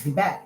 Be back.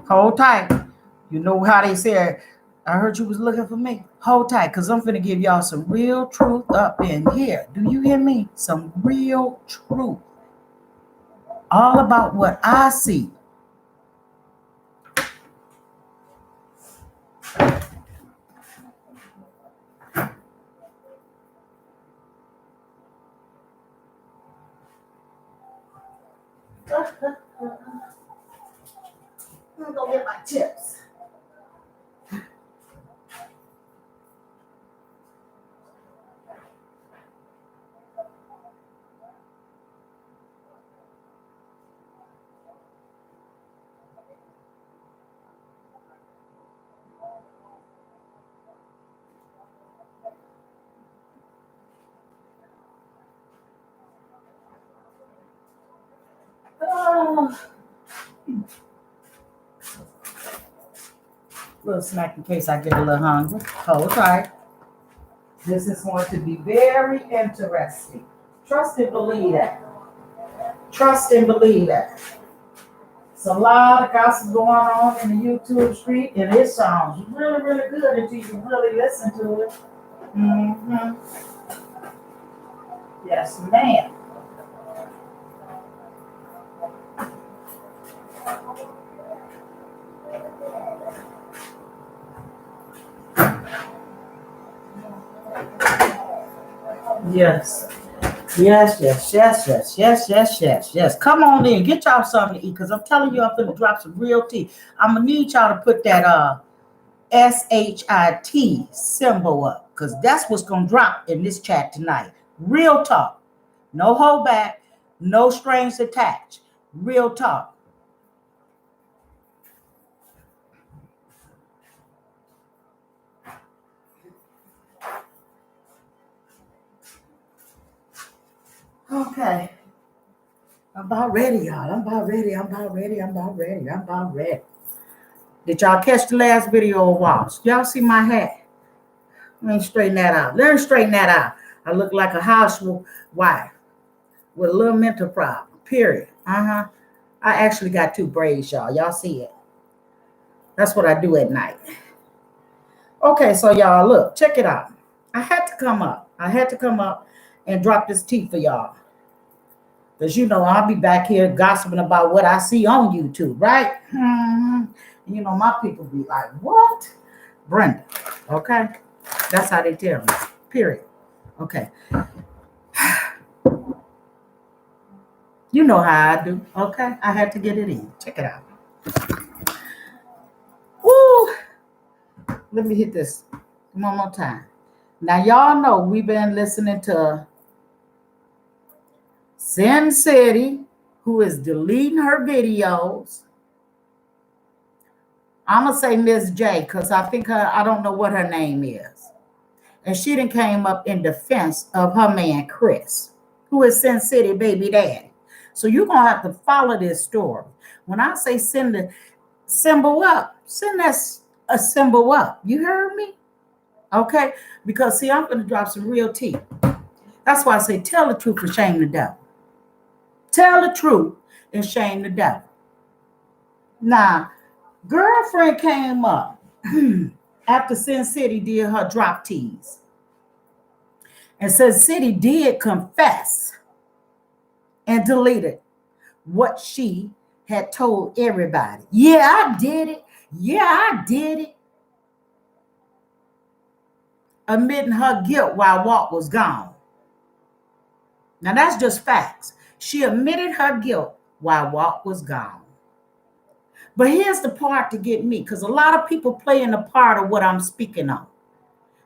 Hold tight. You know how they said, I heard you was looking for me. Hold tight, because I'm finna give y'all some real truth up in here. Do you hear me? Some real truth. All about what I see. I'm gonna get my chips. Oh. Little snack in case I get a little hungry. Hold tight. This is going to be very interesting. Trust and believe that. Trust and believe that. It's a lot of gossip going on in the YouTube street, and it sounds really, really good until you really listen to it. Mm-hmm. Yes, ma'am. Yes. Yes. Come on in. Get y'all something to eat, because I'm telling you, I'm going to drop some real tea. I'm going to need y'all to put that SHIT symbol up, because that's what's going to drop in this chat tonight. Real talk. No hold back. No strings attached. Real talk. Okay. I'm about ready, y'all. I'm about ready. Did y'all catch the last video of Waltz? Y'all see my hat? Let me straighten that out. I look like a housewife with a little mental problem. Period. I actually got 2 braids, y'all. Y'all see it? That's what I do at night. Okay, so y'all, look, check it out. I had to come up and drop this tea for y'all. Because, you know, I'll be back here gossiping about what I see on YouTube, right? You know, my people be like, what? Brenda, okay? That's how they tell me, period. Okay. You know how I do, okay? I had to get it in. Check it out. Woo! Let me hit this one more time. Now, y'all know we've been listening to Sin City, who is deleting her videos. I'm going to say Miss J, because I think I don't know what her name is. And she done came up in defense of her man, Chris, who is Sin City baby daddy. So you're going to have to follow this story. When I say send the symbol up, send that a symbol up. You heard me? Okay? Because, see, I'm going to drop some real tea. That's why I say tell the truth and shame the devil. Tell the truth and shame the devil. Now, girlfriend came up after Sin City did her drop tease. And Sin City did confess and deleted what she had told everybody. Yeah, I did it. Admitting her guilt while Walt was gone. Now, that's just facts. She admitted her guilt while Walt was gone. But here's the part to get me, because a lot of people play in the part of what I'm speaking on.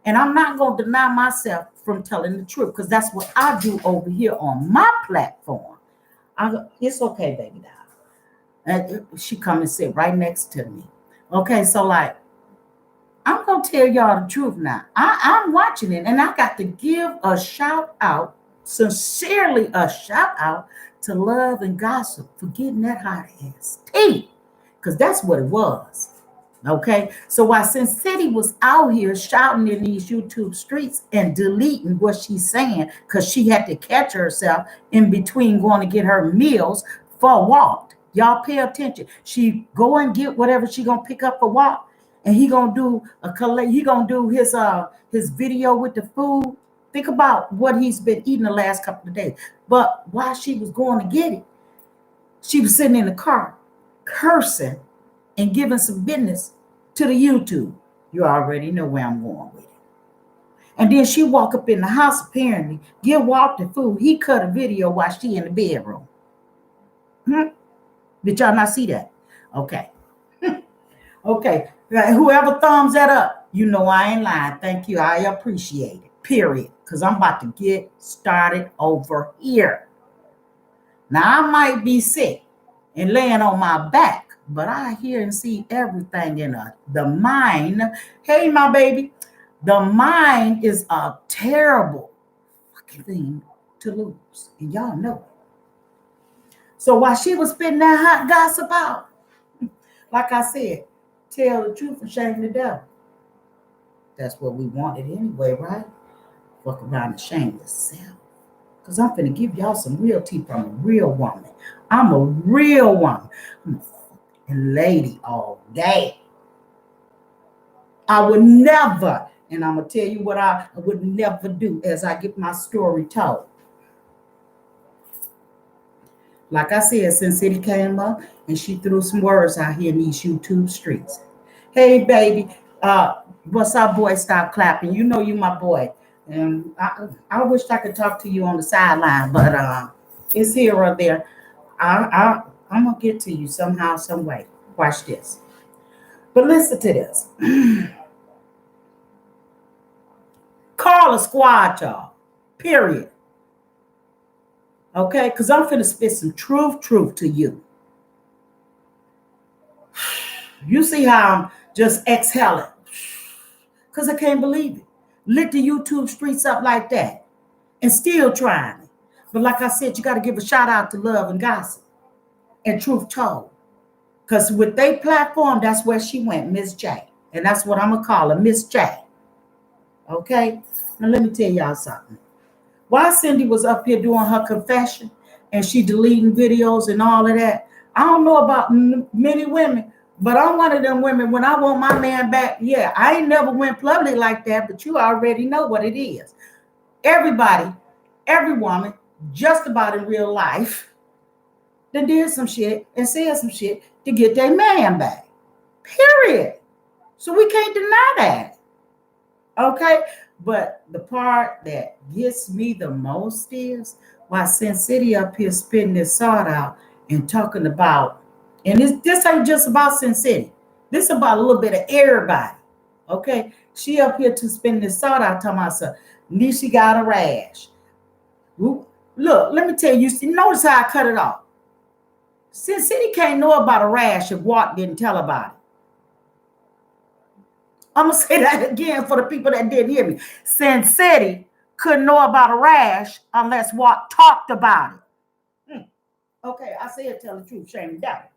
And I'm not going to deny myself from telling the truth, because that's what I do over here on my platform. It's okay, baby doll. She come and sit right next to me. Okay, so like, I'm going to tell y'all the truth now. I'm watching it, and I got to give a shout out, sincerely a shout out to Love and Gossip for getting that hot ass tea, because that's what it was. Okay, so while Sin City was out here shouting in these YouTube streets and deleting what she's saying because she had to catch herself in between going to get her meals for Walt. Y'all pay attention. She go and get whatever she gonna pick up for Walt, and he gonna do his video with the food. Think about what he's been eating the last couple of days. But while she was going to get it, she was sitting in the car cursing and giving some business to the YouTube. You already know where I'm going with it. And then she walk up in the house, apparently, give Walt the food. He cut a video while she in the bedroom. Did y'all not see that? Okay. Okay. Whoever thumbs that up, you know I ain't lying. Thank you. I appreciate it. Period. Because I'm about to get started over here. Now, I might be sick and laying on my back, but I hear and see everything in the mind. Hey, my baby, the mind is a terrible fucking thing to lose. And y'all know it. So while she was spitting that hot gossip out, like I said, tell the truth and shame the devil. That's what we wanted anyway, right? Fuck around and shame yourself. Because I'm finna give y'all some real tea from a real woman. I'm a real woman. I'm a fucking lady all day. I would never, and I'm going to tell you what I would never do as I get my story told. Like I said, Sin City came up and she threw some words out here in these YouTube streets. Hey, baby, what's up, boy? Stop clapping. You know you my boy. And I wish I could talk to you on the sideline, but it's here or there. I'm going to get to you somehow, some way. Watch this. But listen to this. Call a squad, y'all. Period. Okay? Because I'm finna spit some truth to you. You see how I'm just exhaling. Because I can't believe it. Lit the YouTube streets up like that. And still trying it. But like I said, you got to give a shout out to Love and Gossip. And Truth Told. Because with their platform, that's where she went, Miss J. And that's what I'm going to call her, Miss J. Okay? Now let me tell y'all something. While Cindy was up here doing her confession and she deleting videos and all of that, I don't know about many women, but I'm one of them women. When I want my man back, yeah, I ain't never went public like that, but you already know what it is. Everybody, every woman, just about in real life, that did some shit and said some shit to get their man back. Period. So we can't deny that. Okay? But the part that gets me the most is why Sin City up here spitting this salt out and talking about, and this ain't just about Sin City. This is about a little bit of everybody. Okay? She up here to spin this salt out talking about some, Nisha got a rash. Look, let me tell you, notice how I cut it off. Sin City can't know about a rash if Walt didn't tell about it. I'm going to say that again for the people that didn't hear me. Sin City couldn't know about a rash unless Walt talked about it. Okay, I said tell the truth, shame the devil.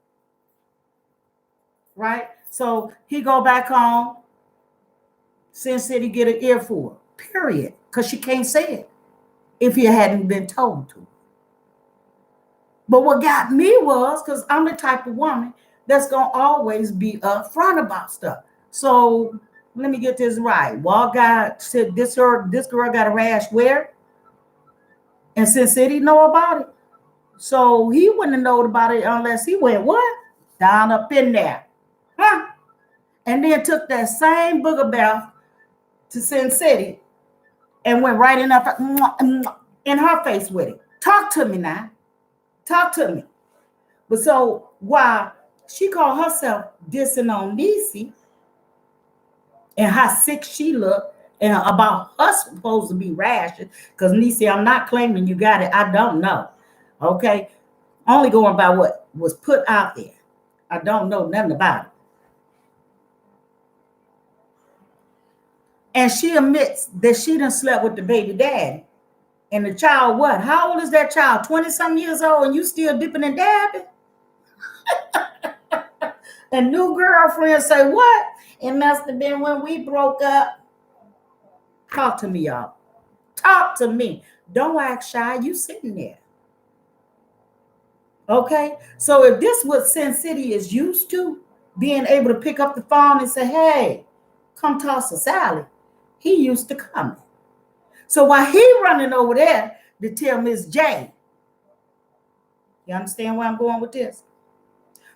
Right? So he go back home. Sin City get an earful. Period. Because she can't say it if he hadn't been told to. But what got me was, because I'm the type of woman that's going to always be upfront about stuff. So let me get this right. Walt said this girl got a rash where? And Sin City know about it. So he wouldn't have known about it unless he went what? Down up in there. Huh? And then took that same booger bath to Sin City and went right in her face with it. Talk to me now. Talk to me. But so while she called herself dissing on Niecy and how sick she looked and about her supposed to be rations, because Niecy, I'm not claiming you got it. I don't know. Okay? Only going by what was put out there. I don't know nothing about it. And she admits that she done slept with the baby daddy. And the child, what? How old is that child? 20-some years old and you still dipping and dabbing? And new girlfriend say, what? It must have been when we broke up. Talk to me, y'all. Talk to me. Don't act shy. You sitting there. Okay? So if this what Sin City is used to, being able to pick up the phone and say, hey, come toss a salad, he used to coming. So while he running over there to tell Miss J, you understand where I'm going with this?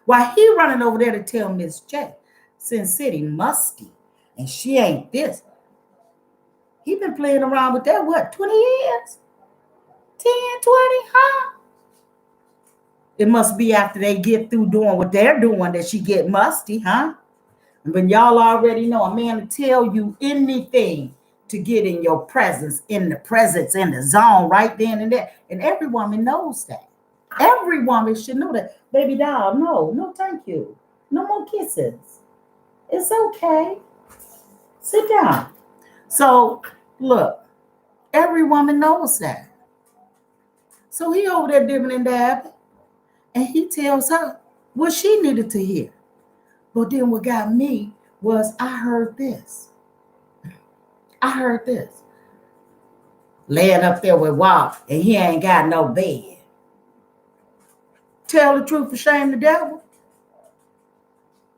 While he running over there to tell Miss J, Sin City musty, and she ain't this. He been playing around with that, what, 20 years? 10, 20, huh? It must be after they get through doing what they're doing that she get musty, huh? But y'all already know a man will tell you anything to get in your presence, in the zone right then and there. And every woman knows that. Every woman should know that. Baby doll, no, thank you. No more kisses. It's okay. Sit down. So, look, every woman knows that. So he over there dipping and dabbing, and he tells her what she needed to hear. But then what got me was I heard this. Laying up there with Walt, and he ain't got no bed. Tell the truth and shame the devil.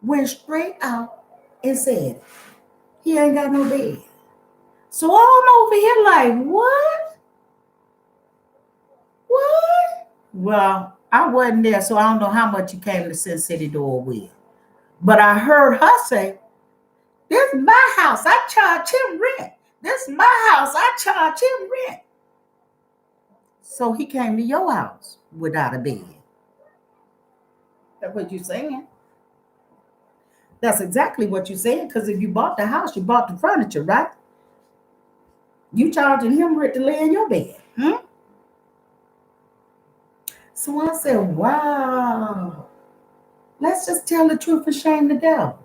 Went straight out and said, he ain't got no bed. So I'm over here like, what? What? Well, I wasn't there, so I don't know how much he came to Sin City door with. But I heard her say, this is my house. I charge him rent. This is my house. I charge him rent. So he came to your house without a bed. That's what you're saying. That's exactly what you're saying. Because if you bought the house, you bought the furniture, right? You charging him rent to lay in your bed. So I said, wow. Let's just tell the truth and shame the devil.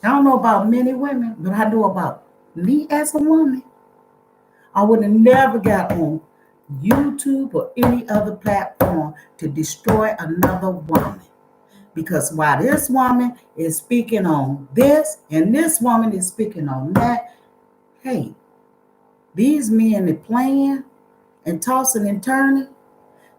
I don't know about many women, but I know about me as a woman. I would have never got on YouTube or any other platform to destroy another woman. Because while this woman is speaking on this and this woman is speaking on that, hey, these men are playing and tossing and turning,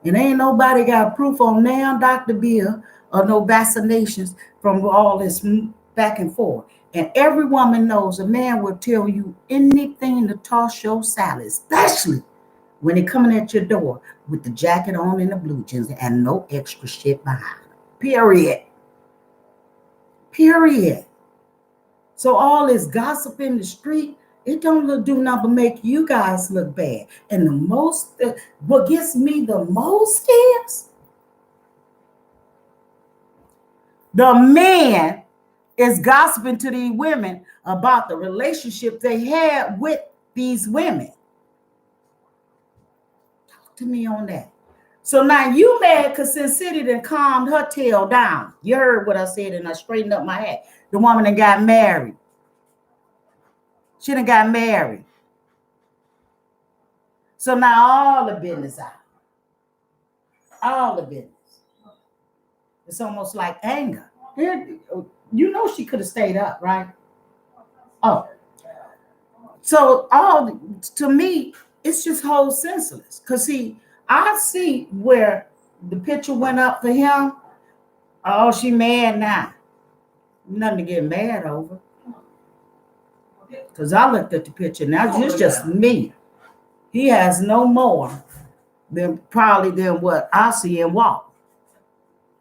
and ain't nobody got proof on now Dr. Bill or no vaccinations from all this back and forth. And every woman knows a man will tell you anything to toss your salad, especially when they're coming at your door with the jacket on and the blue jeans and no extra shit behind them. Period. So all this gossip in the street, it don't do nothing but make you guys look bad. And what gets me the most is the man is gossiping to these women about the relationship they had with these women. Talk to me on that. So now you mad because Sin City done calmed her tail down. You heard what I said and I straightened up my hat. The woman that got married. She done got married. So now all the business out. All the business. It's almost like anger. You know she could have stayed up, right? Oh. So to me, it's just whole senseless. Because see, I see where the picture went up for him. Oh, she mad now. Nothing to get mad over. Because I looked at the picture. Now it's just me. He has no more than what I see and walk.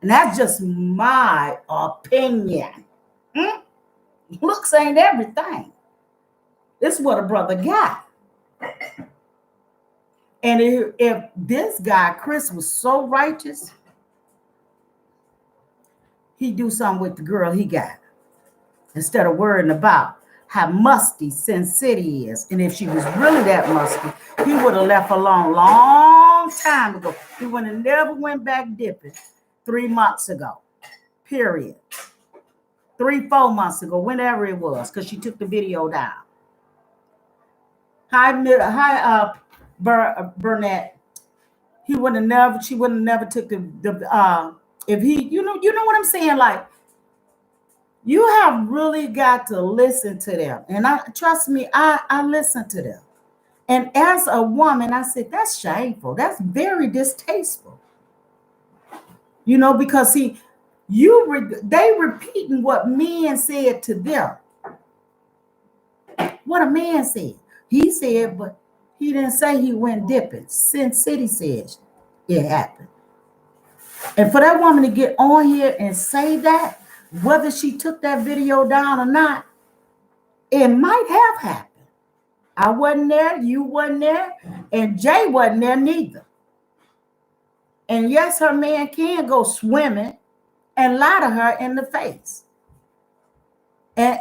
And that's just my opinion. Looks ain't everything. This is what a brother got. And if this guy, Chris, was so righteous, he'd do something with the girl he got instead of worrying about how musty Sin City is. And if she was really that musty, he would have left alone long time ago. He would have never went back dipping 3 months ago, period. 3-4 months ago, whenever it was, because she took the video down. Hi, Burnett. She would have never took the if he, you know what I'm saying? Like, you have really got to listen to them. And trust me, I listen to them. And as a woman, I said, that's shameful. That's very distasteful. Because they repeating what men said to them. What a man said. He said, but he didn't say he went dipping. Sin City said it happened. And for that woman to get on here and say that, whether she took that video down or not, it might have happened. I wasn't there, you wasn't there, and Jay wasn't there neither. And yes, her man can go swimming and lie to her in the face. And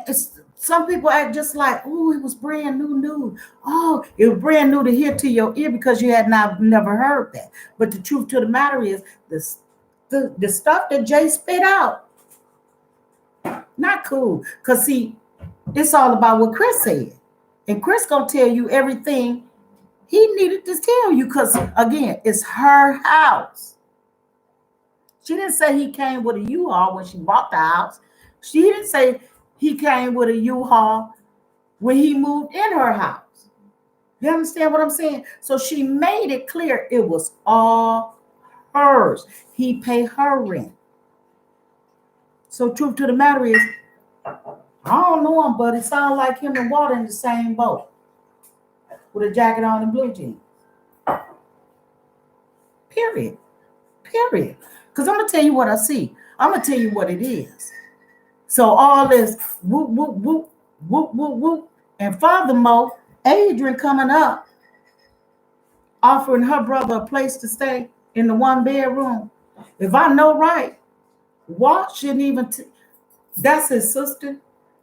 some people act just like, oh, it was brand new. Oh, it was brand new to hear to your ear because you had never heard that. But the truth to the matter is, the stuff that Jay spit out, not cool. Because, see, it's all about what Chris said. And Chris going to tell you everything he needed to tell you because, again, it's her house. She didn't say he came with a U-Haul when she bought the house. She didn't say he came with a U-Haul when he moved in her house. You understand what I'm saying? So she made it clear it was all hers. He paid her rent. So truth to the matter is, I don't know him, but it sounds like him and Water in the same boat with a jacket on and blue jeans. Period. Because I'm going to tell you what I see. I'm going to tell you what it is. So all this whoop, whoop, whoop, whoop, whoop, whoop. And furthermore, Adrian coming up, offering her brother a place to stay in the 1-bedroom. If I know right, Walt shouldn't even, that's his sister.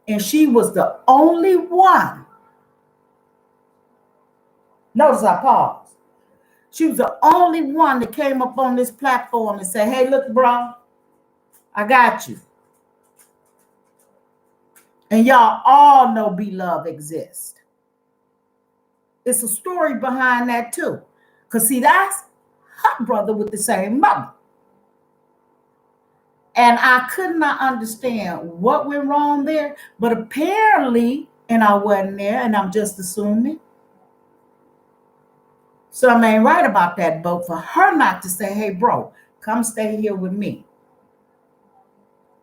And she was the only one. Notice I paused. She was the only one that came up on this platform and said, hey, look, bro, I got you. And y'all all know B-Love exists. It's a story behind that too. Because see, that's her brother with the same mother. And I could not understand what went wrong there. But apparently, and I wasn't there, and I'm just assuming, something ain't right about that boat for her not to say, hey, bro, come stay here with me.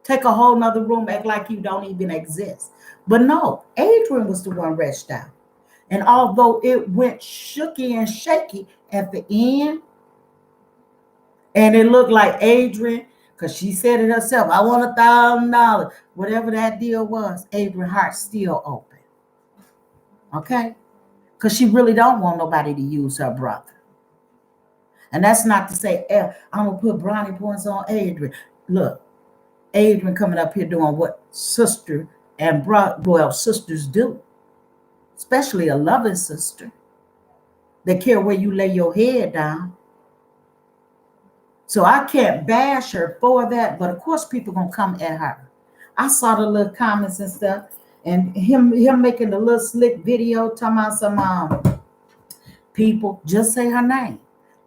Take a whole nother room, act like you don't even exist. But no, Adrian was the one wretched out. And although it went shooky and shaky at the end, and it looked like Adrian, because she said it herself, I want $1,000, whatever that deal was, Adrian's heart still open. Okay? Because she really don't want nobody to use her brother. And that's not to say, I'm going to put brownie points on Adrian. Look, Adrian coming up here doing what sister and sisters do, especially a loving sister. They care where you lay your head down. So I can't bash her for that, but of course people gonna come at her. I saw the little comments and stuff, and him making the little slick video talking about some people. Just say her name.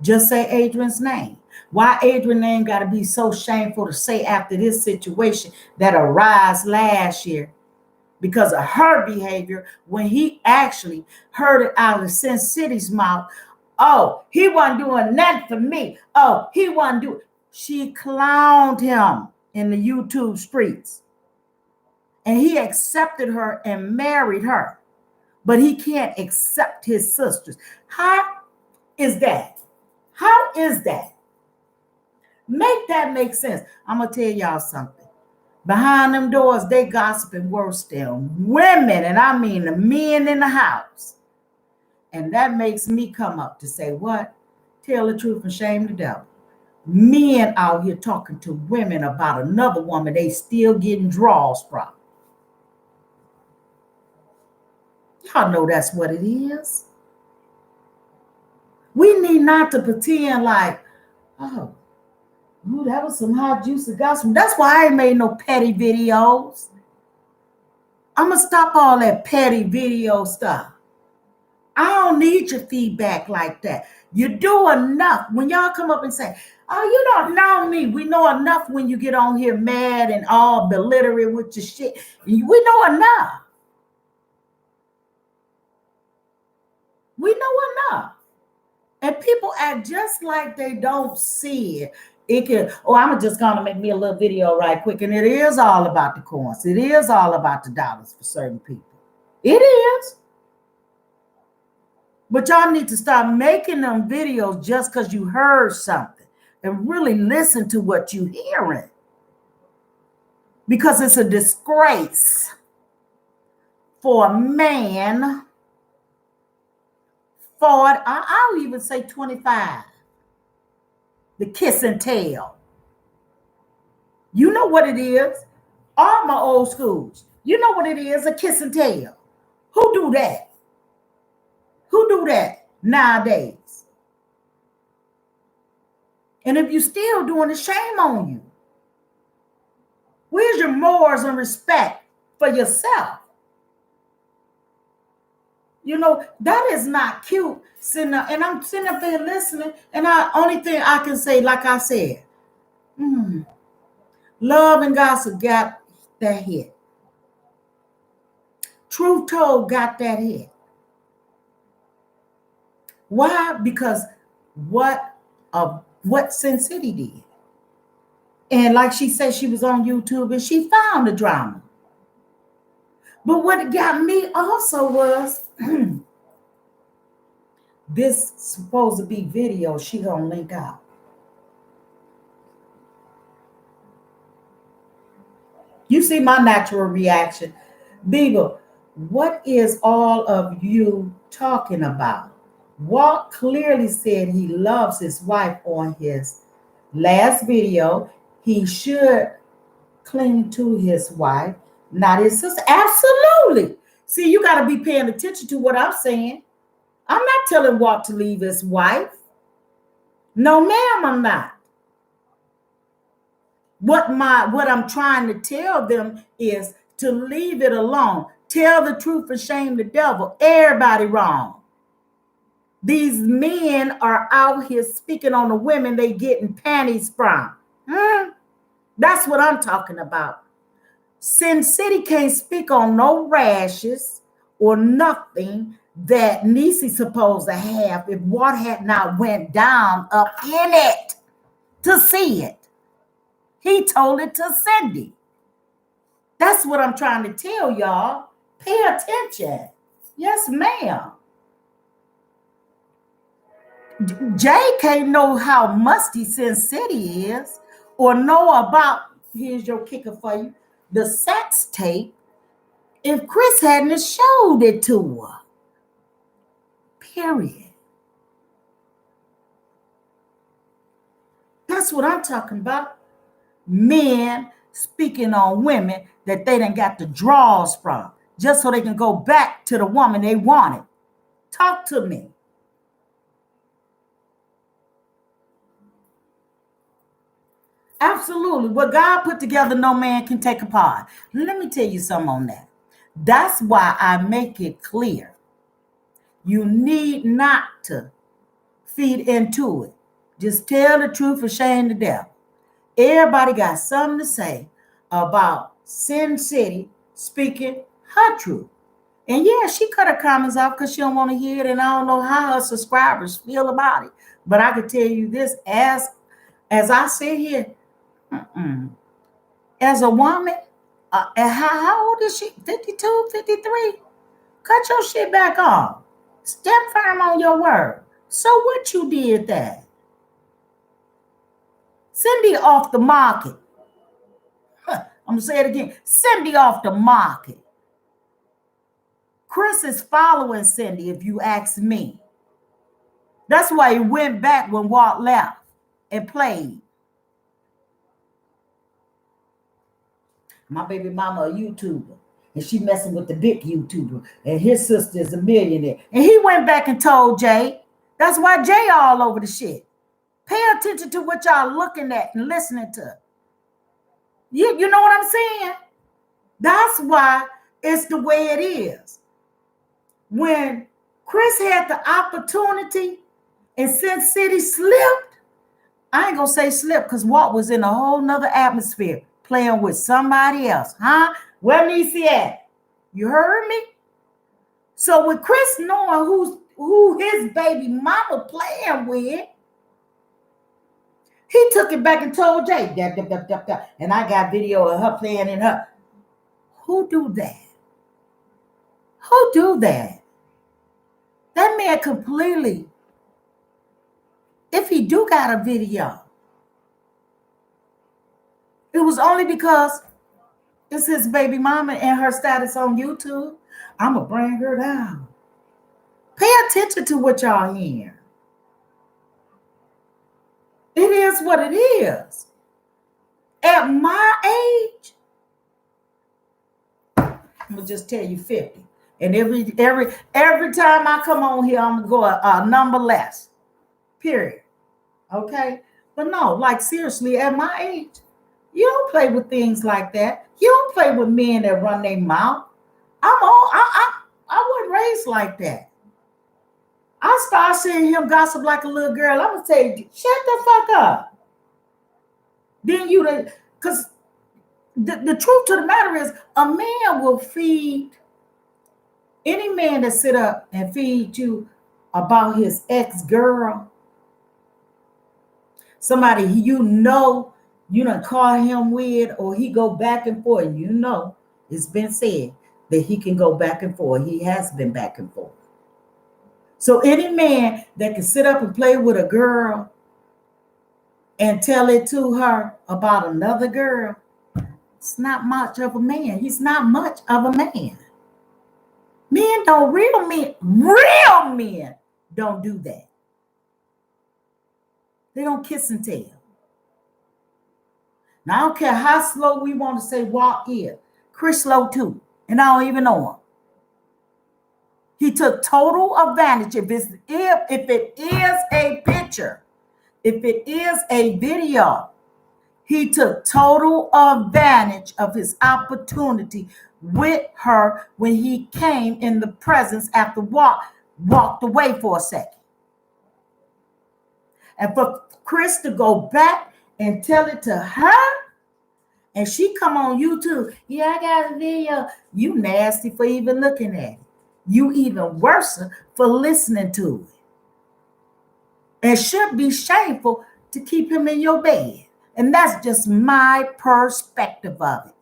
Just say Adrian's name. Why Adrian's name got to be so shameful to say after this situation that arose last year because of her behavior when he actually heard it out of Sin City's mouth. Oh, he wasn't doing nothing for me. Oh, he wasn't doing. She clowned him in the YouTube streets. And he accepted her and married her. But he can't accept his sisters. How is that? How is that? Make that make sense. I'm going to tell y'all something. Behind them doors, they gossiping worse than women. And I mean the men in the house. And that makes me come up to say, what? Tell the truth and shame the devil. Men out here talking to women about another woman they still getting draws from. Y'all know that's what it is. We need not to pretend like, oh, ooh, that was some hot juicy gospel. That's why I ain't made no petty videos. I'm going to stop all that petty video stuff. I don't need your feedback like that. You do enough. When y'all come up and say, oh, you don't know me. We know enough when you get on here mad and all belligerent with your shit. We know enough. We know enough. And people act just like they don't see it. It can, oh, I'm just going to make me a little video right quick. And it is all about the coins. It is all about the dollars for certain people. It is. But y'all need to start making them videos just because you heard something and really listen to what you're hearing. Because it's a disgrace for a man, 40, I'll even say 25, the kiss and tell. You know what it is? All my old schools, you know what it is, a kiss and tell. Who do that? Who do that nowadays? And if you're still doing it, shame on you. Where's your morals and respect for yourself? You know, that is not cute. Sitting up, and I'm sitting up there listening, and the only thing I can say, like I said, Love and Gossip got that hit. Truth Told got that hit. Why? Because what Sin City did. And like she said, she was on YouTube and she found the drama. But what got me also was this supposed to be video she gonna link out. You see my natural reaction. Beagle, what is all of you talking about? Walt clearly said he loves his wife on his last video. He should cling to his wife, not his sister. Absolutely. See, you got to be paying attention to what I'm saying. I'm not telling Walt to leave his wife. No, ma'am, I'm not. What I'm trying to tell them is to leave it alone. Tell the truth and shame the devil. Everybody wrong. These men are out here speaking on the women they getting panties from. That's what I'm talking about. Sin City can't speak on no rashes or nothing that Niecy's supposed to have if Walt had not went down up in it to see it. He told it to Cindy. That's what I'm trying to tell y'all. Pay attention. Yes, ma'am. Jay can't know how musty Sin City is or know about, here's your kicker for you, the sex tape if Chris hadn't showed it to her. Period. That's what I'm talking about. Men speaking on women that they done got the draws from just so they can go back to the woman they wanted. Talk to me. Absolutely. What God put together, no man can take apart. Let me tell you something on that. That's why I make it clear. You need not to feed into it. Just tell the truth and shame the devil. Everybody got something to say about Sin City speaking her truth. And yeah, she cut her comments off because she don't want to hear it, and I don't know how her subscribers feel about it. But I can tell you this, as I sit here, as a woman, how old is she? 52, 53? Cut your shit back off. Step firm on your word. So what you did that? Cindy off the market. I'm going to say it again. Cindy off the market. Chris is following Cindy, if you ask me. That's why he went back when Walt left and played. My baby mama a YouTuber, and she messing with the big YouTuber, and his sister is a millionaire. And he went back and told Jay. That's why Jay all over the shit. Pay attention to what y'all looking at and listening to. You know what I'm saying? That's why it's the way it is. When Chris had the opportunity and Sin City slipped, I ain't gonna say slipped because Walt was in a whole nother atmosphere playing with somebody else. Huh? Where Niecy at? You heard me? So with Chris knowing who his baby mama playing with, he took it back and told Jay, and I got video of her playing in her. Who do that? Who do that? That man completely, if he do got a video, it was only because it's his baby mama and her status on YouTube. I'm going to bring her down. Pay attention to what y'all hear. It is what it is. At my age, I'm going to just tell you 50. And every time I come on here, I'm going to go a number less. Period. Okay? But no, like seriously, at my age, you don't play with things like that. You don't play with men that run their mouth. I wasn't raised like that. I started seeing him gossip like a little girl. I'm gonna tell you, shut the fuck up. Then because the truth to the matter is, a man will feed any man that sit up and feed you about his ex-girl. Somebody you done call him with, or he go back and forth. It's been said that he can go back and forth. He has been back and forth. So any man that can sit up and play with a girl and tell it to her about another girl, it's not much of a man. He's not much of a man. Real men don't do that. They don't kiss and tell. Now, I don't care how slow we want to say Walt is. Chris slow too. And I don't even know him. He took total advantage. If it is a picture, if it is a video, he took total advantage of his opportunity with her when he came in the presence after walked away for a second. And for Chris to go back and tell it to her, and she come on YouTube, yeah, I got a video. You nasty for even looking at it. You even worse for listening to it. It should be shameful to keep him in your bed. And that's just my perspective of it.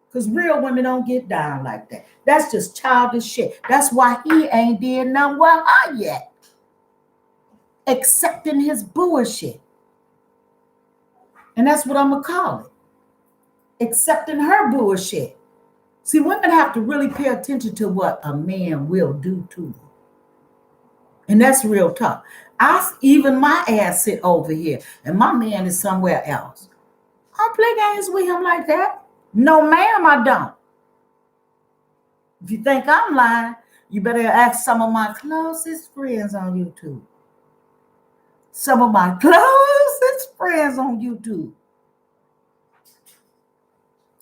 Because real women don't get down like that. That's just childish shit. That's why he ain't did nothing with her yet. Accepting his bullshit. And that's what I'm going to call it. Accepting her bullshit. See, women have to really pay attention to what a man will do to them. And that's real talk. Even my ass sit over here and my man is somewhere else. I don't play games with him like that. No, ma'am, I don't. If you think I'm lying, you better ask some of my closest friends on YouTube. Some of my closest friends on YouTube.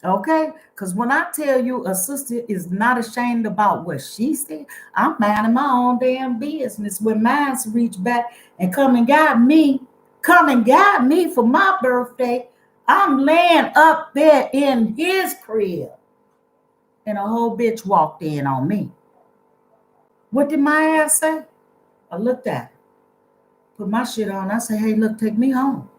Okay? Because when I tell you a sister is not ashamed about what she said, I'm minding my own damn business. When mine reach back and come and got me for my birthday, I'm laying up there in his crib. And a whole bitch walked in on me. What did my ass say? I looked at her. Put my shit on. I said, hey, look, take me home.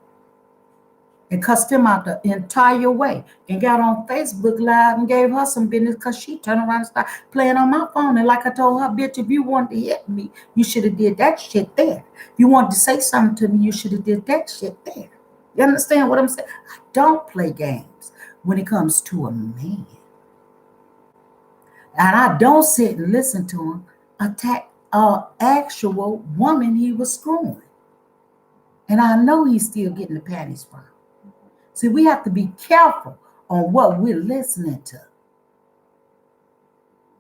And cussed him out the entire way. And got on Facebook Live and gave her some business because she turned around and started playing on my phone. And like I told her, bitch, if you wanted to hit me, you should have did that shit there. If you wanted to say something to me, you should have did that shit there. You understand what I'm saying? I don't play games when it comes to a man. And I don't sit and listen to him attack an actual woman he was screwing. And I know he's still getting the panties from. See, we have to be careful on what we're listening to.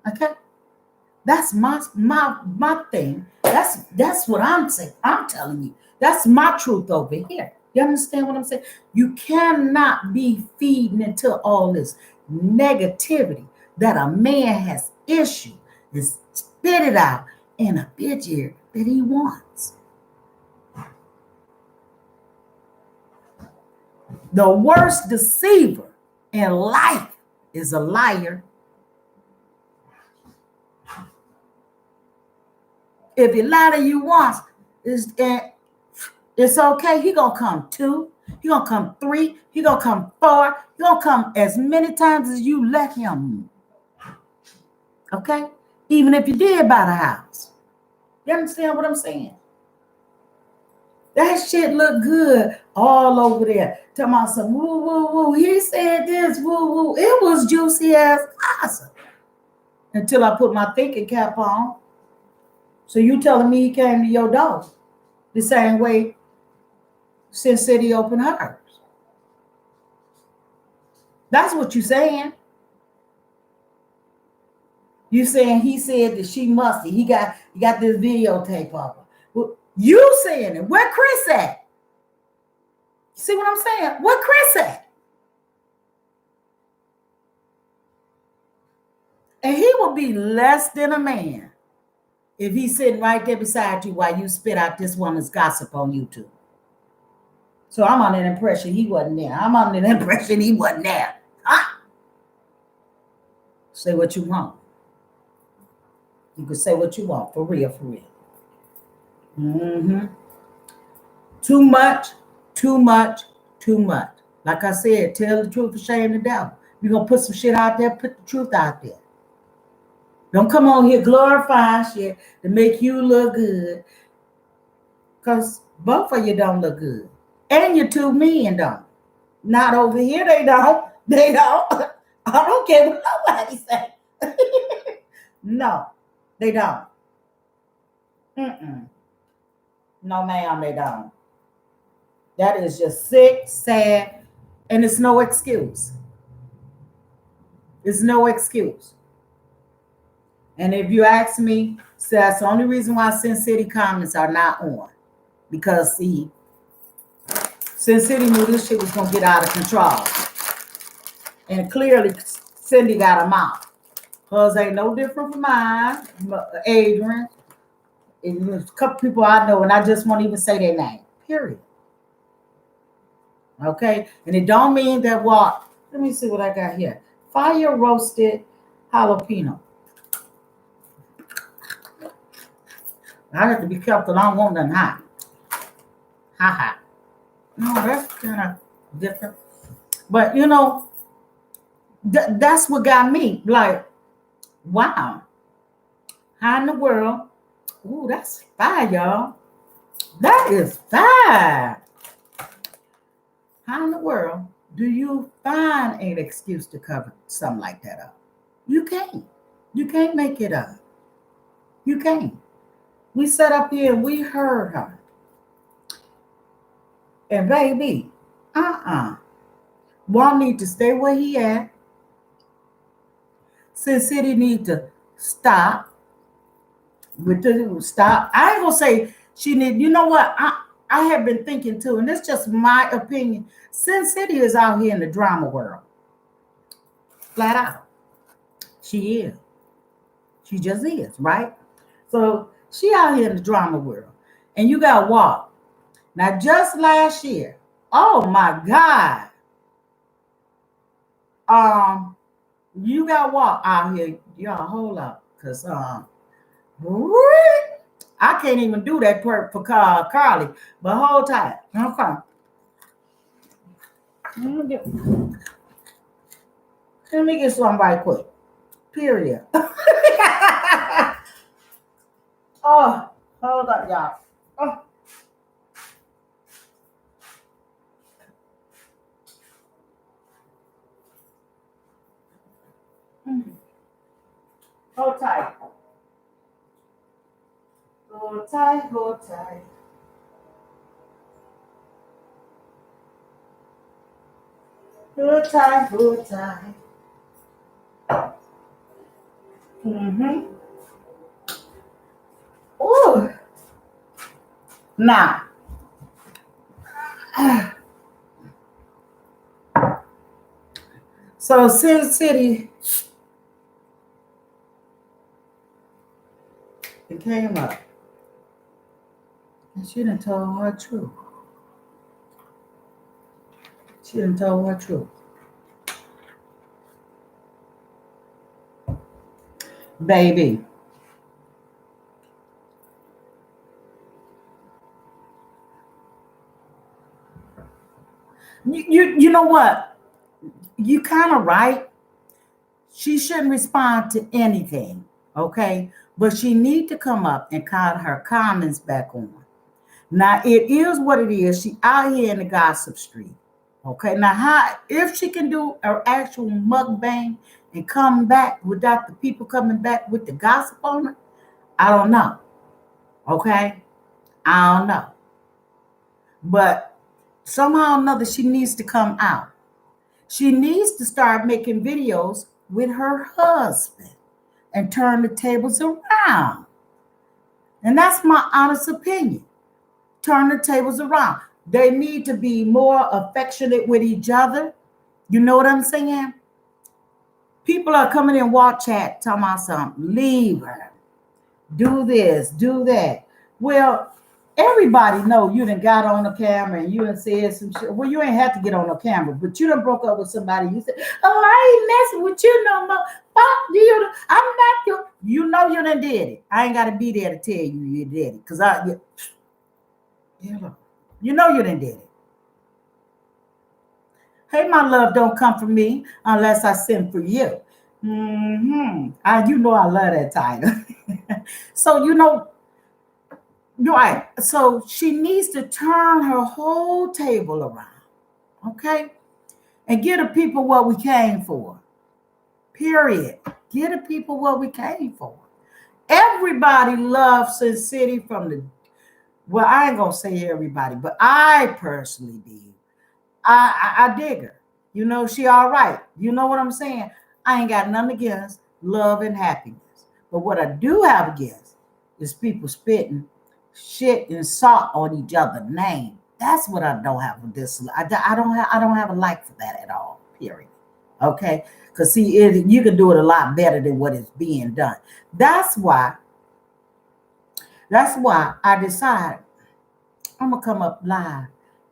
Okay? That's my thing. That's what I'm saying. I'm telling you. That's my truth over here. You understand what I'm saying? You cannot be feeding into all this negativity that a man has issued and spit it out in a bitch ear that he wants. The worst deceiver in life is a liar. If he lied to you once, it's okay. He gonna come 2. He gonna come 3. He gonna come 4. He gonna come as many times as you let him. Okay? Even if you did buy the house. You understand what I'm saying? That shit look good all over there. Talking about some woo, woo, woo. He said this, woo, woo. It was juicy as awesome. Until I put my thinking cap on. So you telling me he came to your door the same way Sin City opened hers. That's what you saying. You saying he said that she musty. He got this videotape of her. Well, you saying it. Where Chris at? See what I'm saying? Where Chris at? And he would be less than a man if he's sitting right there beside you while you spit out this woman's gossip on YouTube. So I'm on an impression he wasn't there. I'm on an impression he wasn't there. Huh? Say what you want. You can say what you want. For real, for real. Mm-hmm. Too much, too much, too much. Like I said, tell the truth and shame the devil. You're going to put some shit out there, put the truth out there. Don't come on here glorifying shit to make you look good. Because both of you don't look good. And your 2 men don't. Not over here, they don't. They don't. I don't care what nobody say. No, they don't. Mm-mm. No, ma'am, they don't. That is just sick, sad, and it's no excuse. It's no excuse. And if you ask me, so that's the only reason why Sin City comments are not on. Because, see, Sin City knew this shit was going to get out of control. And clearly, Cindy got a mouth. Hers ain't no different from mine, Adrian. And there's a couple people I know, and I just won't even say their name. Period. Okay? And it don't mean that what? Let me see what I got here. Fire roasted jalapeno. I have to be careful. I don't want nothing hot. Ha. No, that's kind of different. But, you know, that's what got me. Like, wow. How in the world? Ooh, that's fire, y'all. That is fire. How in the world do you find an excuse to cover something like that up? You can't. You can't make it up. You can't. We sat up here and we heard her. And baby, One need to stay where he at. Sin City need to stop. Stop. I ain't gonna say she need. You know what? I have been thinking too, and it's just my opinion. Sin City is out here in the drama world. Flat out. She is. She just is, right? So she out here in the drama world. And you got Walt. Now, just last year, oh my God. You got Walt out here. Y'all hold up. Because I can't even do that for Carly. But hold tight. Okay. Let me get some right quick. Period. Oh, hold up, y'all. Oh. Hold tight. Hold tight, hold tight. Hold tight, hold tight. Mm-hmm. Ooh. Now, so Sin City, it came up. And she done told her truth. She done told her truth. Baby. You know what? You kind of right. She shouldn't respond to anything, okay? But she need to come up and count her comments back on. Now it is what it is. She out here in the gossip street. Okay. Now how if she can do her actual mukbang and come back without the people coming back with the gossip on her, I don't know. Okay. I don't know. But somehow or another she needs to come out. She needs to start making videos with her husband and turn the tables around. And that's my honest opinion. Turn the tables around. They need to be more affectionate with each other. You know what I'm saying? People are coming in walk chat talking about something. Leave her. Do this. Do that. Well, everybody know you done got on the camera and you done said some shit. Well, you ain't have to get on the camera, but you done broke up with somebody. You said, "Oh, I ain't messing with you no more. Fuck you. I'm not you." You know you done did it. I ain't got to be there to tell you you did it, cause you know you done did it. Hey, my love, don't come for me unless I send for you. You know I love that title. So you're right. So she needs to turn her whole table around, okay, and give the people what we came for. Period. Give the people what we came for. Everybody loves Sin City from the. Well, I ain't gonna say everybody, but I personally did. I dig her. You know, she all right. You know what I'm saying? I ain't got nothing against love and happiness. But what I do have against is people spitting shit and salt on each other's name. That's what I don't have with this. I don't have a like for that at all. Period. Okay. Because see, you can do it a lot better than what is being done. That's why. That's why I decided I'm gonna come up live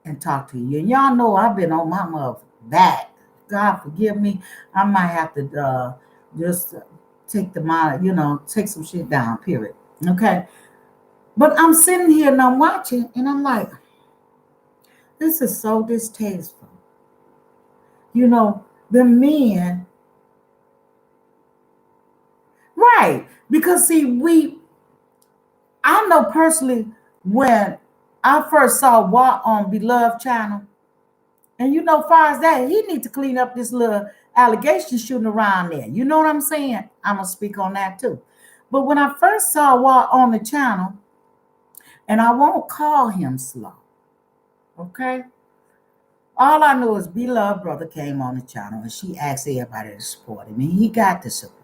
and talk to you. And y'all know I've been on my mother back. God forgive me. I might have to just take the mind, take some shit down. Period. Okay. But I'm sitting here and I'm watching, and I'm like, this is so distasteful. The men, right? Because see, I know personally when I first saw Walt on Beloved Channel, and far as that, he need to clean up this little allegation shooting around there. You know what I'm saying? I'm gonna speak on that too. But when I first saw Walt on the channel, and I won't call him slow, okay? All I know is Beloved Brother came on the channel and she asked everybody to support him, and he got the support.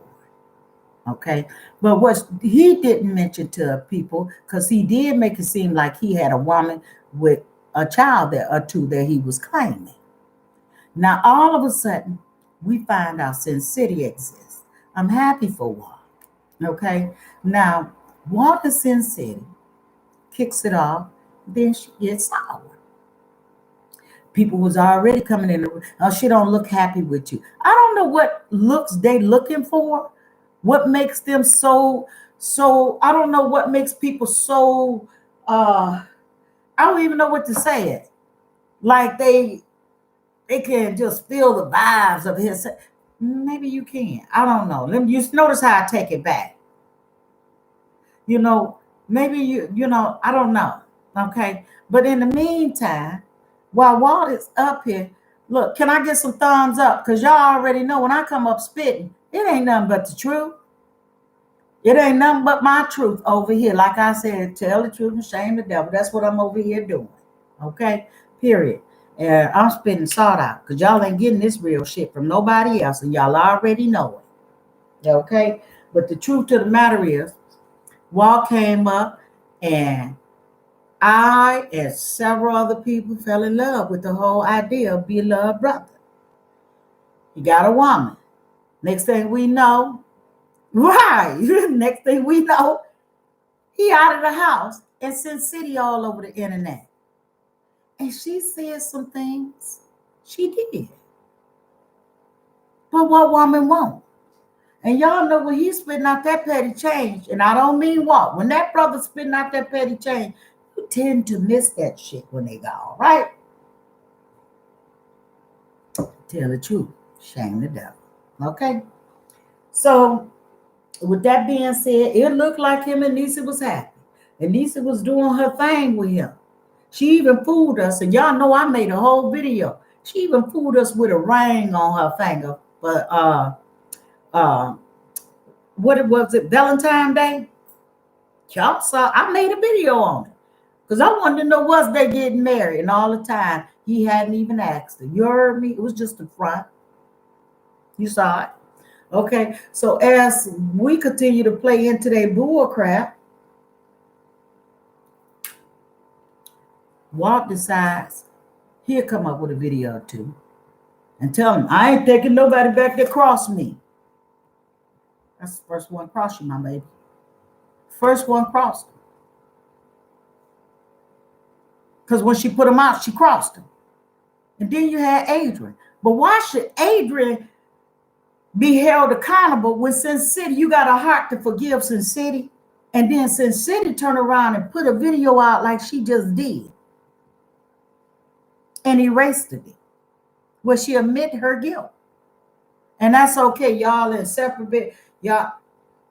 Okay, but what he didn't mention to people, because he did make it seem like he had a woman with a child there or two that he was claiming. Now all of a sudden we find out Sin City exists. I'm happy for Walt. Okay, now Walt is Sin City, kicks it off, then she gets sour. People was already coming in. Oh, she don't look happy with you. I don't know what looks they looking for. What makes them so I don't know what makes people so I don't even know what to say it. Like they can just feel the vibes of his. Maybe you can. I don't know. Let me just notice how I take it back. Maybe I don't know. Okay. But in the meantime, while Walt is up here, look, can I get some thumbs up? Because y'all already know when I come up spitting, it ain't nothing but the truth. It ain't nothing but my truth over here. Like I said, tell the truth and shame the devil. That's what I'm over here doing. Okay? Period. And I'm spitting salt out because y'all ain't getting this real shit from nobody else, and y'all already know it. Okay? But the truth to the matter is, Walt came up, and I and several other people fell in love with the whole idea of being a loved brother. He got a woman. Next thing we know, right? Next thing we know, he out of the house and sent City all over the internet. And she said some things. She did. But what woman won't? And y'all know when he's spitting out that petty change, and I don't mean what, when that brother's spitting out that petty change, you tend to miss that shit when they gone, right? Tell the truth. Shame the devil. Okay? So, with that being said, it looked like him and Nisa was happy. And Nisa was doing her thing with him. She even fooled us, and y'all know I made a whole video. She even fooled us with a ring on her finger. But what was it, Valentine's Day? Y'all saw, I made a video on it. Because I wanted to know, was they getting married? And all the time, he hadn't even asked her. You heard me? It was just the front. You saw it. Okay, so as we continue to play into their bull crap, Walt decides he'll come up with a video or two and tell him, I ain't taking nobody back to cross me. That's the first one cross you, my baby. First one crossed him. Because when she put him out, she crossed him. And then you had Adrian. But why should Adrian be held accountable when Sin City, you got a heart to forgive Sin City? And then Sin City turned around and put a video out like she just did and erased it, where she admitted her guilt. And that's okay. Y'all in y'all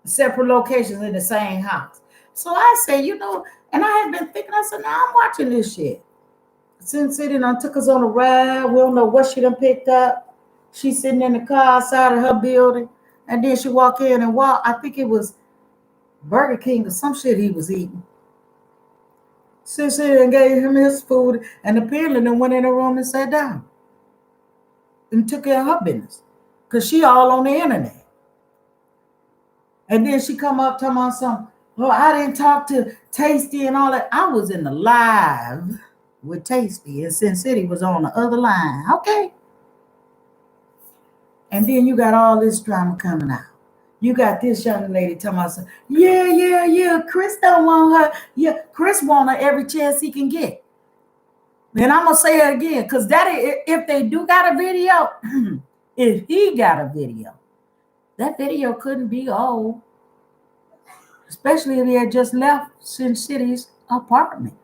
separate locations in the same house. So I say, and I have been thinking, I said, now I'm watching this shit. Sin City done took us on a ride. We don't know what she done picked up. She's sitting in the car outside of her building. And then she walk in and I think it was Burger King or some shit he was eating. Sin City and gave him his food, and apparently then went in the room and sat down and took care of her business. Because she all on the internet. And then she come up talking about something, I didn't talk to Tasty and all that. I was in the live with Tasty, and Sin City was on the other line. Okay. And then you got all this drama coming out. You got this young lady talking about, yeah, Chris don't want her. Yeah, Chris want her every chance he can get. And I'm going to say it again, because if they do got a video, if he got a video, that video couldn't be old. Especially if he had just left Sin City's apartment.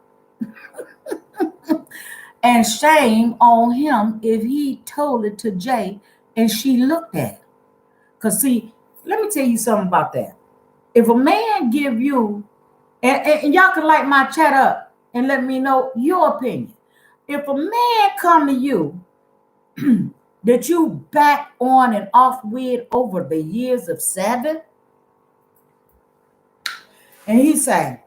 And shame on him if he told it to Jay and she looked at it. Because see, let me tell you something about that. If a man give you, and y'all can light my chat up and let me know your opinion. If a man come to you that you back on and off with over the years of 7, and he say,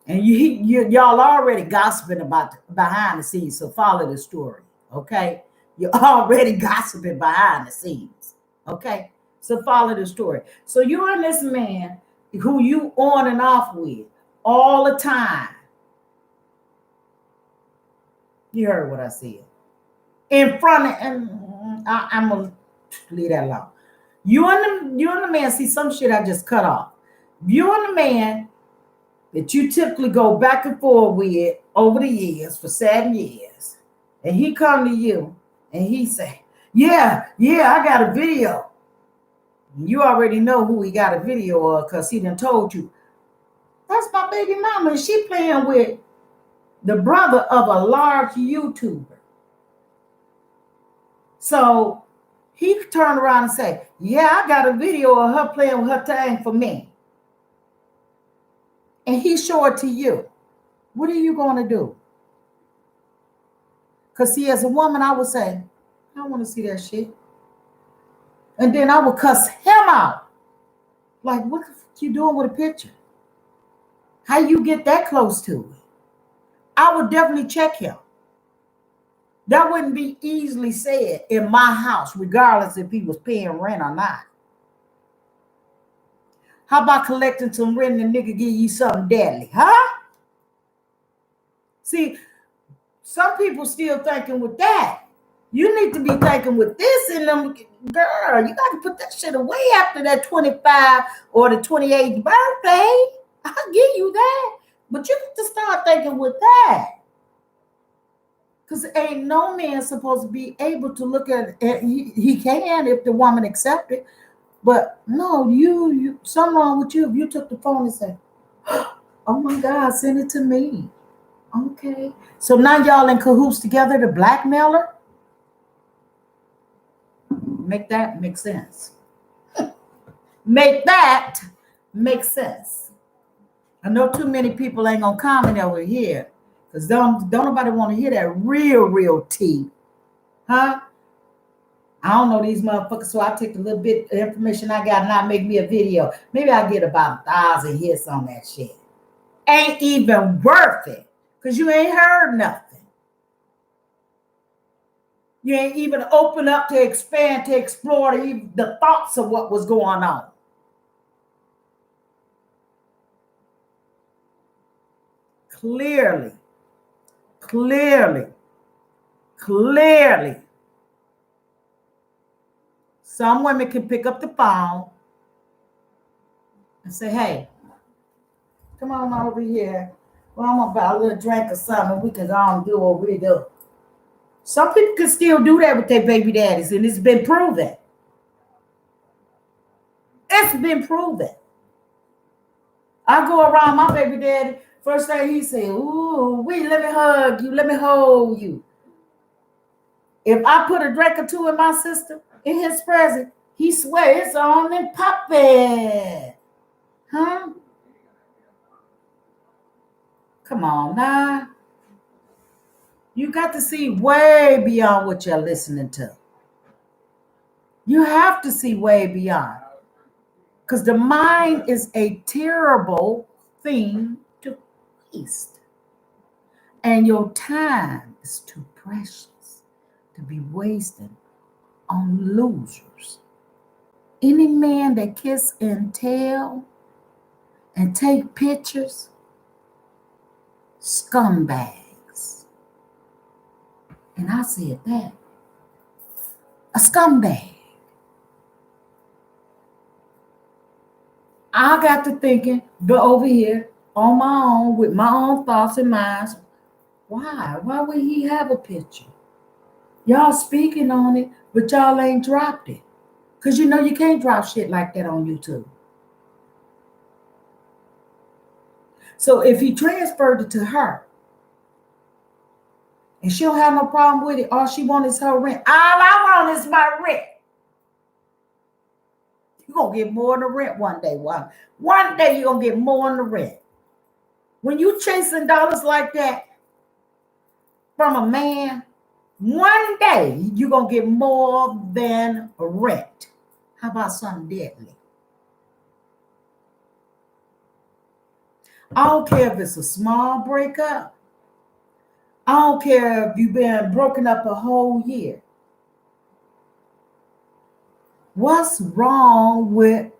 and y'all already gossiping about behind the scenes, so follow the story, okay? You're already gossiping behind the scenes, okay? So follow the story. So you and this man who you on and off with all the time. You heard what I said. In front of, and I'm gonna leave that alone. You and the man, see some shit I just cut off. You and the man that you typically go back and forth with over the years for 7 years, and he come to you and he say, yeah, I got a video. You already know who he got a video of because he done told you, that's my baby mama, and she playing with the brother of a large YouTuber. So he turned around and say, yeah, I got a video of her playing with her thing for me. And he show it to you. What are you going to do? Because see, as a woman, I would say, I don't want to see that shit. And then I would cuss him out. Like, what the fuck you doing with a picture? How you get that close to it? I would definitely check him. That wouldn't be easily said in my house, regardless if he was paying rent or not. How about collecting some rent and the nigga give you something deadly, huh? See, some people still thinking with that. You need to be thinking with this in them. Girl, you got to put that shit away after that 25 or the 28th birthday. I'll give you that. But you need to start thinking with that. Because ain't no man supposed to be able to look at it. He can if the woman accept it. But no, you something wrong with you if you took the phone and said, oh my God, send it to me. Okay. So now y'all in cahoots together to blackmail her? Make that make sense. Make that make sense. I know too many people ain't gonna comment over here. Because don't nobody want to hear that real tea. Huh? I don't know these motherfuckers, so I take the little bit of information I got and I make me a video. Maybe I get about 1,000 hits on that shit. Ain't even worth it. Because you ain't heard nothing. You ain't even open up to expand, to explore the thoughts of what was going on. Clearly. Some women can pick up the phone and say, hey, come on over here. Well, I'm gonna buy a little drink or something. We can go and do what we do. Some people can still do that with their baby daddies, and it's been proven. It's been proven. I go around my baby daddy. First thing he said, ooh, let me hug you, let me hold you. If I put a drink or two in my system, in his presence, he swear it's on and popping. Huh? Come on now. You got to see way beyond what you're listening to. You have to see way beyond. Because the mind is a terrible thing to waste. And your time is too precious to be wasted on losers. Any man that kiss and tell and take pictures, scumbags. And I said that. A scumbag. I got to thinking, but over here on my own, with my own thoughts and minds, why? Why would he have a picture? Y'all speaking on it, but y'all ain't dropped it. Because you know you can't drop shit like that on YouTube. So if he transferred it to her, and she don't have no problem with it, all she wants is her rent. All I want is my rent. You're going to get more than the rent one day. One day you're going to get more than the rent. When you chasing dollars like that from a man, one day you're going to get more than rent. How about something deadly? I don't care if it's a small breakup. I don't care if you've been broken up a whole year. What's wrong with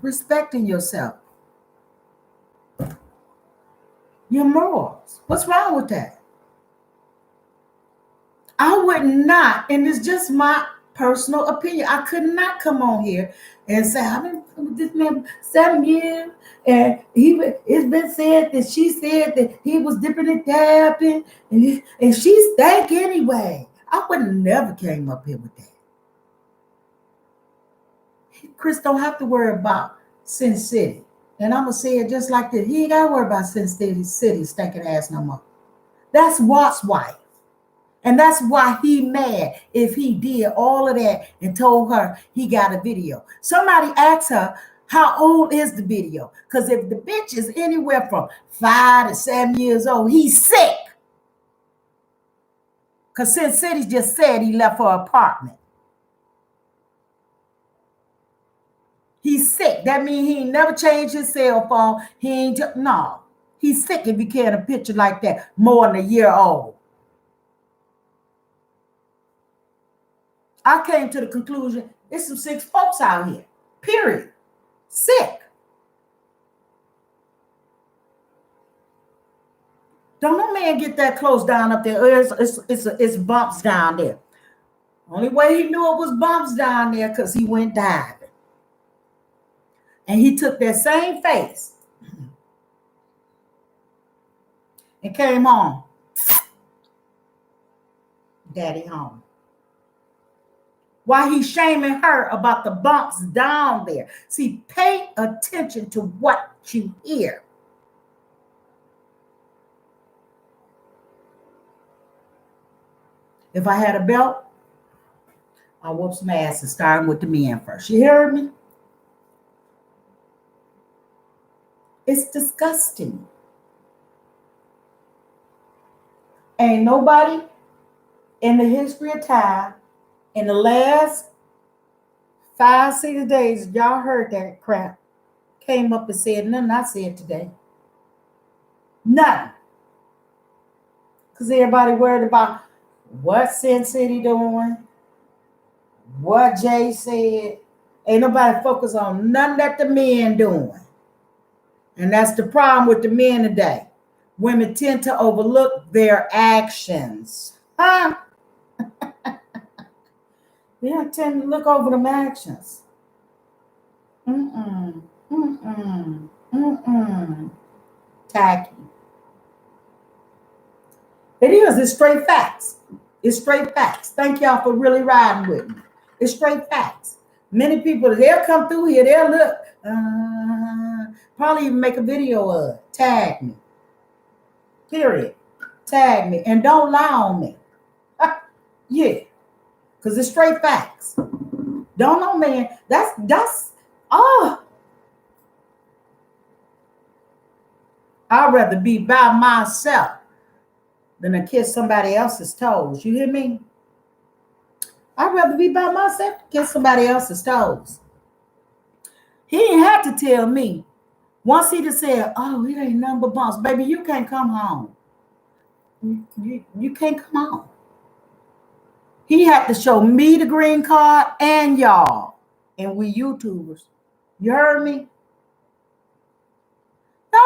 respecting yourself? Your morals. What's wrong with that? I would not, and it's just my personal opinion. I could not come on here and say, I've been with this man 7 years, and it's been said that she said that he was dipping and dabbing, and she stank anyway. I would have never came up here with that. Chris don't have to worry about Sin City. And I'm going to say it just like this. He ain't got to worry about Sin City stinking ass no more. That's Watt's wife. And that's why he mad if he did all of that and told her he got a video. Somebody asked her, how old is the video? Because if the bitch is anywhere from 5 to 7 years old, he's sick. Because Sin City just said he left her apartment. sick. That means he ain't never changed his cell phone. He ain't no. He's sick if he carrying a picture like that more than a year old. I came to the conclusion there's some sick folks out here. Period. Sick. Don't no man get that close down up there. It's bumps down there. Only way he knew it was bumps down there because he went diving. And he took that same face and came home. Daddy home. Why he's shaming her about the bumps down there. See, pay attention to what you hear. If I had a belt, I'll whoop some ass and starting with the men first. You heard me? It's disgusting. Ain't nobody in the history of time, in the last 5, 6 days, y'all heard that crap, came up and said nothing I said today. Nothing. Because everybody worried about what Sin City doing, what Jay said. Ain't nobody focus on nothing that the men doing. And that's the problem with the men today. Women tend to overlook their actions. Huh? They don't tend to look over them actions. Tacky. It is. It's straight facts. It's straight facts. Thank y'all for really riding with me. It's straight facts. Many people, they'll come through here. They'll look. Probably even make a video of it. Tag me. Period. Tag me. And don't lie on me. Yeah. Because it's straight facts. Don't know, man. That's I'd rather be by myself than to kiss somebody else's toes. You hear me? I'd rather be by myself than kiss somebody else's toes. He ain't had to tell me. Once he just said, oh, it ain't nothing but bumps. Baby, you can't come home. You can't come home. He had to show me the green card and y'all. And we YouTubers. You heard me? No,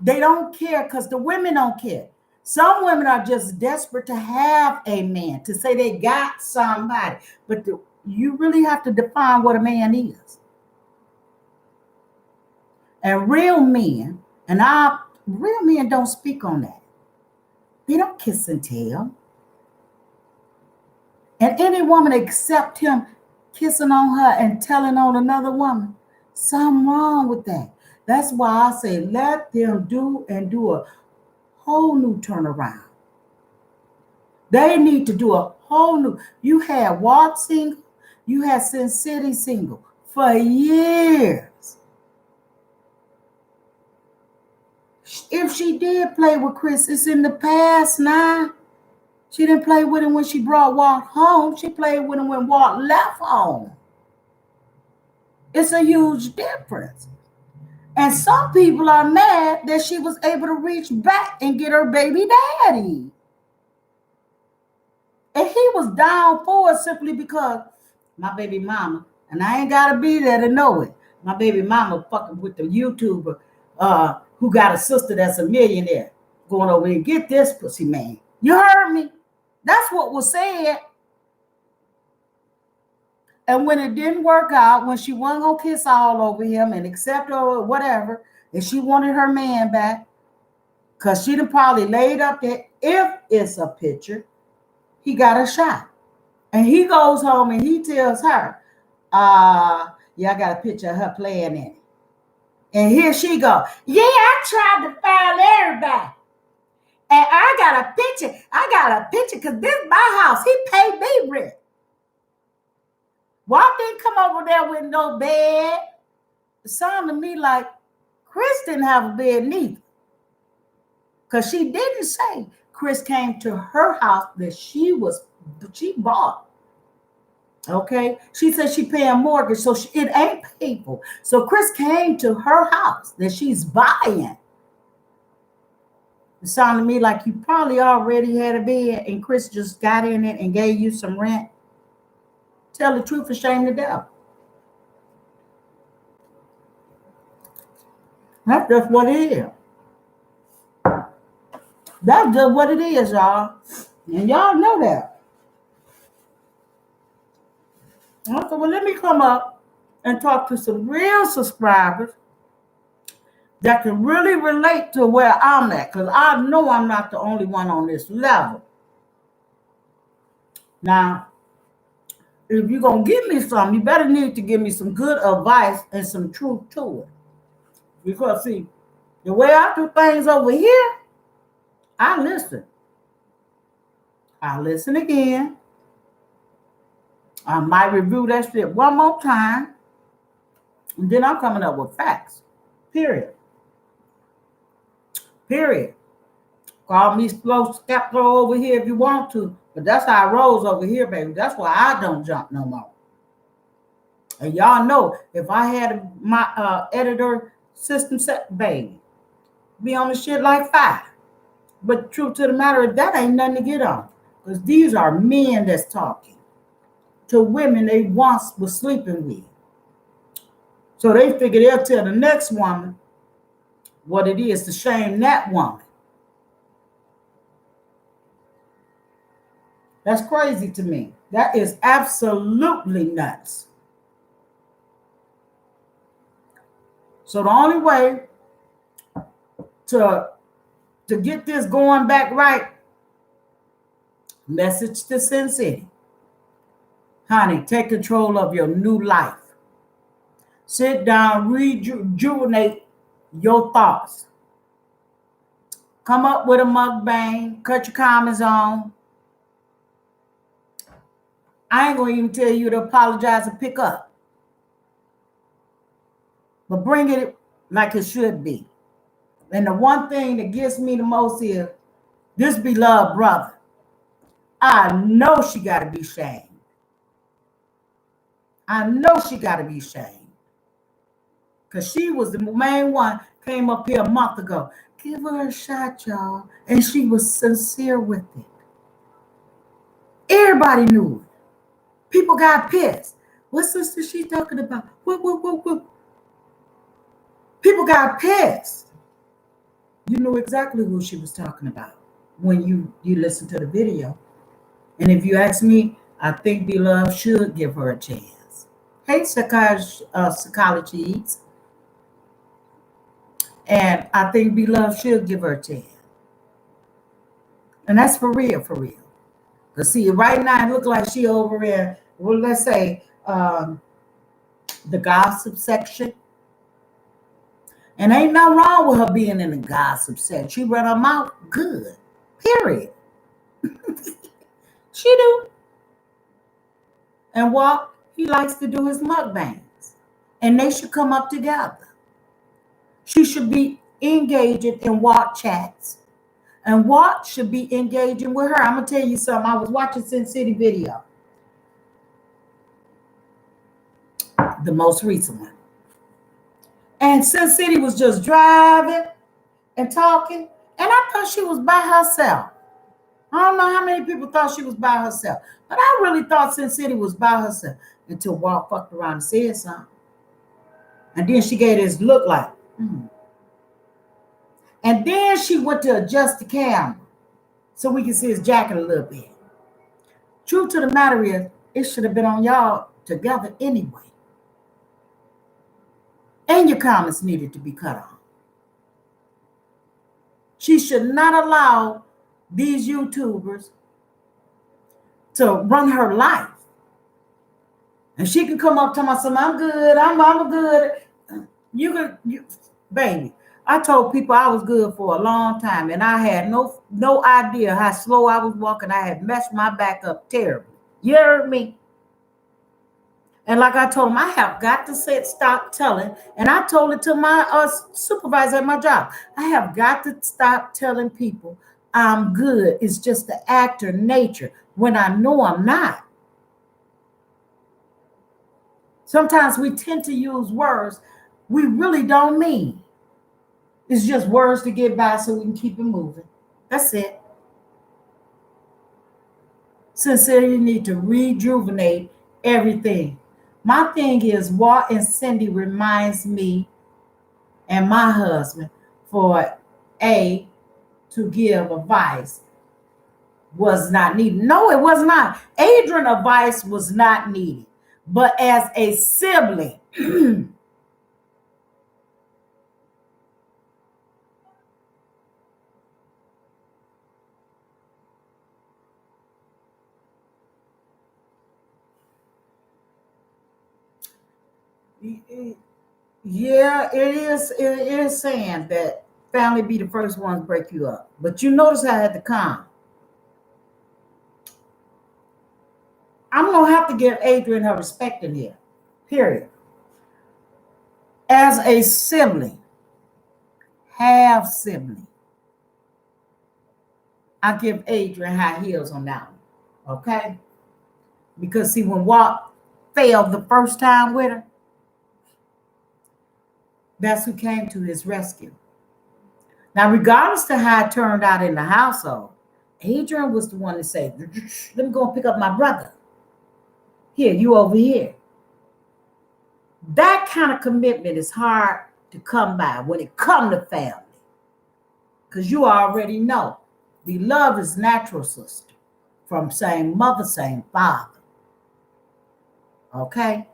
they don't care because the women don't care. Some women are just desperate to have a man, to say they got somebody. But you really have to define what a man is. And real men don't speak on that. They don't kiss and tell. And any woman except him kissing on her and telling on another woman, something wrong with that. That's why I say let them do a whole new turnaround. They need to do a whole new. You had Walk single, you had Sin City single for years. If she did play with Chris, it's in the past now. She didn't play with him when she brought Walt home. She played with him when Walt left home. It's a huge difference. And some people are mad that she was able to reach back and get her baby daddy. And he was down for it simply because my baby mama, and I ain't got to be there to know it, my baby mama fucking with the YouTuber who got a sister that's a millionaire going over and get this pussy man. You heard me? That's what was said. And when it didn't work out, when she wasn't going to kiss all over him and accept her or whatever, and she wanted her man back, because she done probably laid up there, if it's a picture, he got a shot. And he goes home and he tells her, yeah, I got a picture of her playing in it. And here she go, yeah, I tried to find everybody. And I got a picture because this is my house. He paid me rent. Walt didn't come over there with no bed. It sounded to me like Chris didn't have a bed neither. Because she didn't say Chris came to her house that she bought. Okay, she said she paying mortgage, so it ain't people. So Chris came to her house that she's buying. It sounded to me like you probably already had a bed and Chris just got in it and gave you some rent. Tell the truth and shame the devil. That's just what it is. That's just what it is, y'all. And y'all know that. I said, well, let me come up and talk to some real subscribers that can really relate to where I'm at. Because I know I'm not the only one on this level. Now, if you're going to give me something, you better need to give me some good advice and some truth to it. Because, see, the way I do things over here, I listen. I listen again. I might review that shit one more time. And then I'm coming up with facts. Period. Period. Call me slow step over here if you want to. But that's how I rolls over here, baby. That's why I don't jump no more. And y'all know, if I had my editor system set, baby, be on the shit like fire. But the truth to the matter is that ain't nothing to get on. Because these are men that's talking to women they once was sleeping with. So they figure they'll tell the next woman what it is to shame that woman. That's crazy to me. That is absolutely nuts. So the only way to get this going back right, message to Sin City. Honey, take control of your new life. Sit down, rejuvenate your thoughts. Come up with a mukbang, cut your comments on. I ain't going to even tell you to apologize and pick up. But bring it like it should be. And the one thing that gets me the most is this beloved brother. I know she got to be shamed. I know she got to be shamed. Because she was the main one, came up here a month ago. Give her a shot, y'all. And she was sincere with it. Everybody knew it. People got pissed. What sister she talking about? What? People got pissed. You knew exactly who she was talking about when you listened to the video. And if you ask me, I think Beloved should give her a chance. Hey, Psychology Eats. And I think Beloved should give her a chance. And that's for real, for real. Because see, right now it looks like she over in, well, let's say, the gossip section. And ain't nothing wrong with her being in the gossip section. She run her mouth good. Period. She do. And Walt, he likes to do his mukbangs. And they should come up together. She should be engaging in Walt chats. And Walt should be engaging with her. I'm going to tell you something. I was watching Sin City video. The most recent one. And Sin City was just driving and talking. And I thought she was by herself. I don't know how many people thought she was by herself. But I really thought Sin City was by herself until Walt fucked around and said something. And then she gave this look like, And then she went to adjust the camera so we can see his jacket a little bit. Truth to the matter is, it should have been on y'all together anyway. And your comments needed to be cut off. She should not allow these YouTubers to run her life. And she can come up to me and say, I'm good, I'm good. Baby, I told people I was good for a long time, and I had no idea how slow I was walking. I had messed my back up terribly. You heard me? And like I told him, I have got to stop telling. And I told it to my supervisor at my job. I have got to stop telling people I'm good. It's just the actor nature when I know I'm not. Sometimes we tend to use words we really don't mean. It's just words to get by so we can keep it moving. That's it. Sincerely, you need to rejuvenate everything. My thing is, Walt and Cindy reminds me and my husband for A, to give advice was not needed. No, it was not. Adrian advice was not needed. But as a sibling, yeah, it is saying that family be the first ones to break you up. But you notice how I had to come. I'm gonna have to give Adrian her respect in here. Period. As a sibling, half sibling, I give Adrian high heels on that one. Okay? Because see, when Walt failed the first time with her, that's who came to his rescue. Now, regardless to how it turned out in the household, Adrian was the one to say, let me go and pick up my brother. Here, you over here. That kind of commitment is hard to come by when it comes to family. Because you already know, beloved is natural sister from same mother, same father. Okay?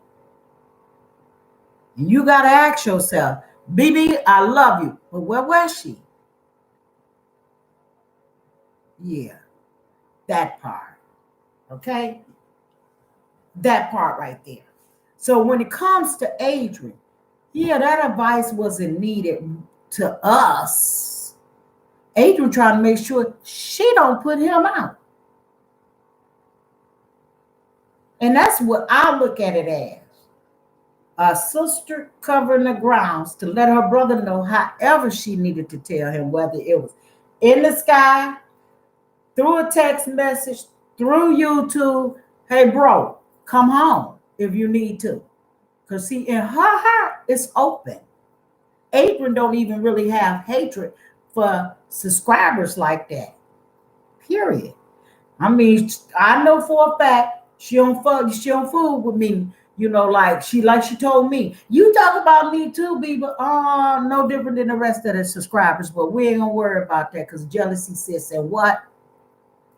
And you got to ask yourself, BB, I love you, but where was she? Yeah, that part. Okay? That part right there. So when it comes to Adrian, yeah, that advice wasn't needed to us. Adrian trying to make sure she don't put him out. And that's what I look at it as. A sister covering the grounds to let her brother know however she needed to tell him, whether it was in the sky, through a text message, through YouTube. Hey, bro, come home if you need to. Because see, in her heart, it's open. Adrian don't even really have hatred for subscribers like that. Period. I mean, I know for a fact she don't fool with me. Like she told me, you talk about me too, B, but no different than the rest of the subscribers. But we ain't gonna worry about that because jealousy sits and what?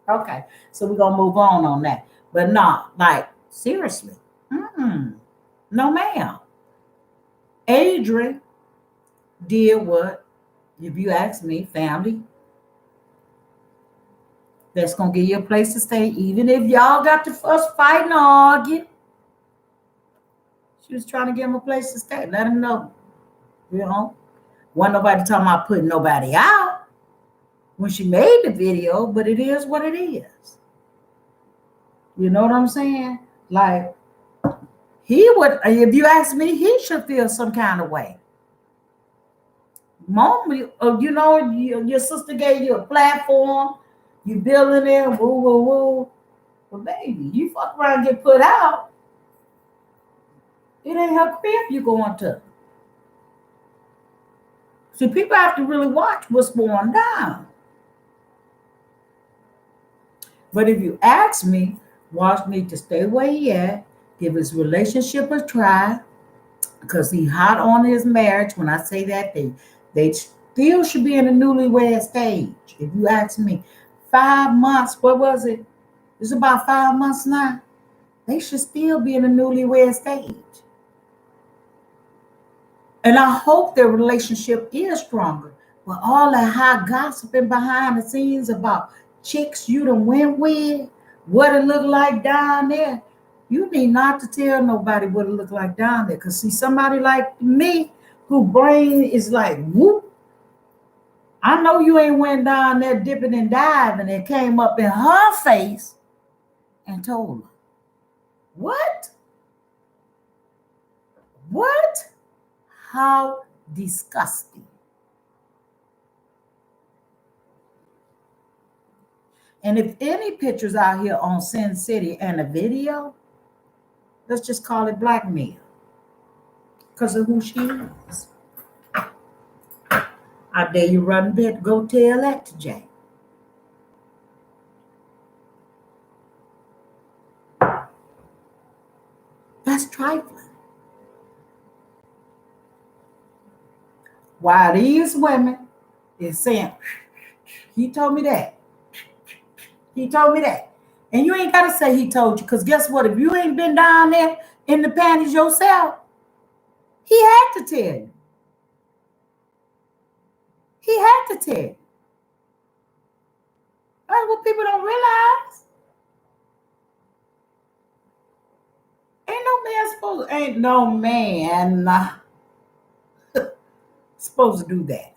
Okay, so we're gonna move on that. But no, like seriously, no, ma'am. Adrian did what, if you ask me, family, that's gonna give you a place to stay, even if y'all got to fuss, fight, and argue. She was trying to give him a place to stay. Let him know, you know. Wasn't nobody talking about putting nobody out when she made the video, but it is what it is. You know what I'm saying? Like, he would, if you ask me, he should feel some kind of way. Mom, your sister gave you a platform, you building it, woo, woo, woo. But baby, you fuck around and get put out, it ain't her crib you going to. See, people have to really watch what's going down. But if you ask me, Walsh need to stay where he at, give his relationship a try, because he hot on his marriage. When I say that, they still should be in the newlywed stage. If you ask me, 5 months, what was it? It's about 5 months now. They should still be in the newlywed stage. And I hope their relationship is stronger. But all that high gossiping behind the scenes about chicks you done went with, what it look like down there, you need not to tell nobody what it look like down there. Because see, somebody like me, who brain is like, whoop, I know you ain't went down there dipping and diving and came up in her face and told her, what? What? How disgusting. And if any pictures out here on Sin City and a video, let's just call it blackmail. because of who she is. I dare you run bit, go tell that to Jay. That's trifling. Why these women is saying, he told me that. He told me that. And you ain't got to say he told you, because guess what? If you ain't been down there in the panties yourself, he had to tell you. He had to tell you. That's what people don't realize. Ain't no man supposed to do that.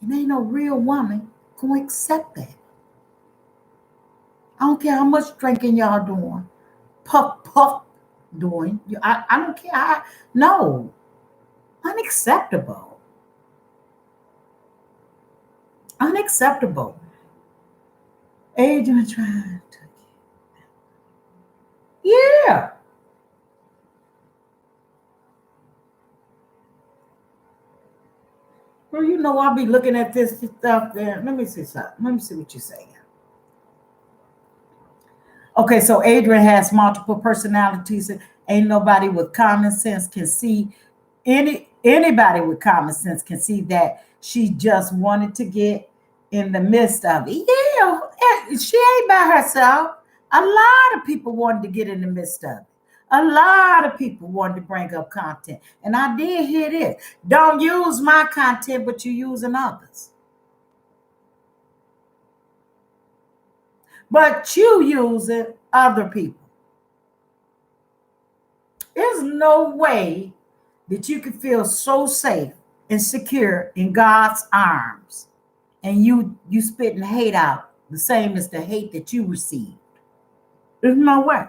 And ain't no real woman gonna accept that. I don't care how much drinking y'all doing, puff doing. I don't care. No, unacceptable. Unacceptable. Adrian trying to. Yeah. Well, you know, I'll be looking at this stuff there. Let me see something. Let me see what you're saying. Okay, so Adrian has multiple personalities. Ain't nobody with common sense can see anybody with common sense can see that she just wanted to get in the midst of it. Yeah, she ain't by herself. A lot of people wanted to get in the midst of it. A lot of people wanted to bring up content. And I did hear this. Don't use my content, but you're using others. But you using other people. There's no way that you can feel so safe and secure in God's arms and you spitting hate out the same as the hate that you received. There's no way.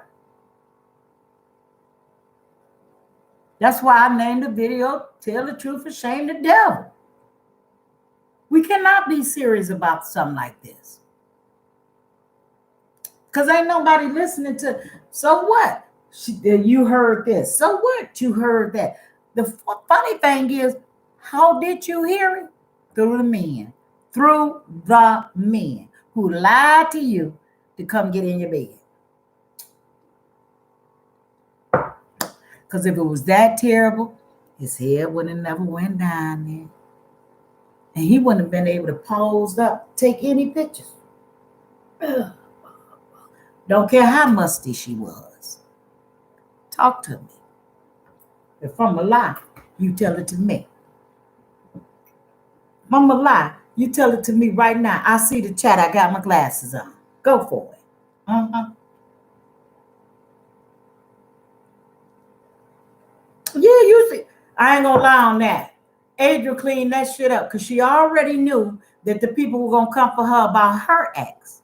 That's why I named the video, Tell the Truth and Shame the Devil. We cannot be serious about something like this. Because ain't nobody listening to, so what? You heard this. So what? You heard that. The funny thing is, how did you hear it? Through the men. Through the men who lied to you to come get in your bed. Because if it was that terrible, his head would have never went down there. And he wouldn't have been able to pose up, take any pictures. Ugh. Don't care how musty she was. Talk to me. If I'm a lie, you tell it to me. If I'm a lie, you tell it to me right now. I see the chat. I got my glasses on. Go for it. Yeah, usually. I ain't gonna lie on that. Adrian cleaned that shit up because she already knew that the people were gonna come for her about her ex.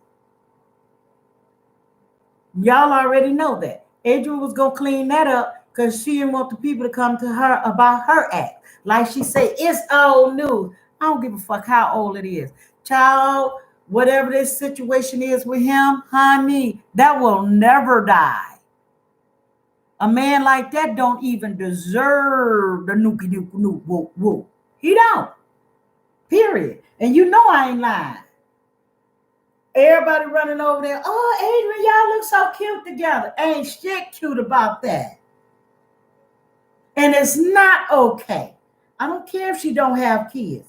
Y'all already know that. Adrian was gonna clean that up because she didn't want the people to come to her about her ex. Like she said, it's old news. I don't give a fuck how old it is. Child, whatever this situation is with him, honey, that will never die. A man like that don't even deserve the nookie dook nook whoop whoop. He don't. Period. And you know I ain't lying. Everybody running over there. Oh, Adrian, y'all look so cute together. Ain't shit cute about that. And it's not okay. I don't care if she don't have kids.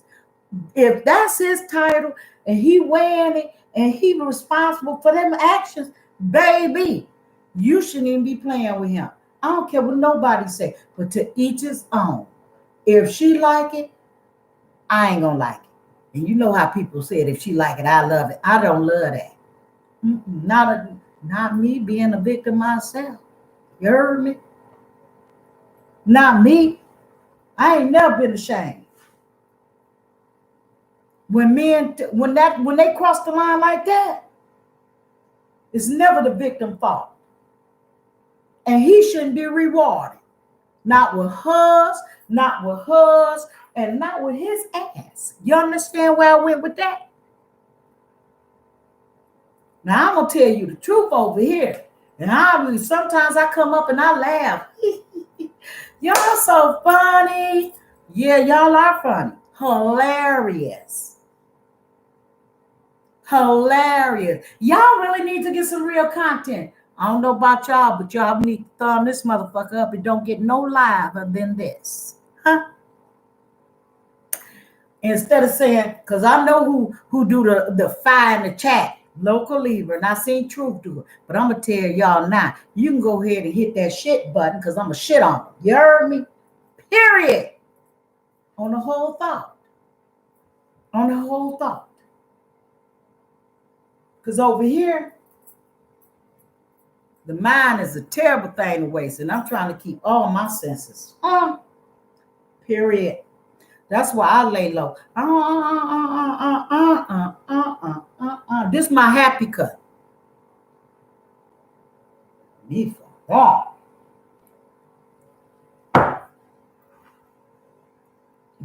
If that's his title and he wearing it and he responsible for them actions, baby, you shouldn't even be playing with him. I don't care what nobody say, but to each his own. If she like it, I ain't gonna like it. And you know how people said, if she like it, I love it. I don't love that. Not me being a victim myself. You heard me? Not me. I ain't never been ashamed. When they cross the line like that, it's never the victim's fault. And he shouldn't be rewarded. Not with hers, and not with his ass. You understand where I went with that? Now I'm gonna tell you the truth over here. And sometimes I come up and I laugh. Y'all so funny. Yeah, y'all are funny. Hilarious. Hilarious. Y'all really need to get some real content. I don't know about y'all, but y'all need to thumb this motherfucker up and don't get no liver than this. Huh? Instead of saying, because I know who do the fire in the chat, local lever, and I seen truth do it. But I'm gonna tell y'all now, you can go ahead and hit that shit button because I'm gonna shit on them. You heard me? Period. On the whole thought. On the whole thought. Because over here, the mind is a terrible thing to waste, and I'm trying to keep all my senses. Period. That's why I lay low. This is my happy cut. Me for wrong.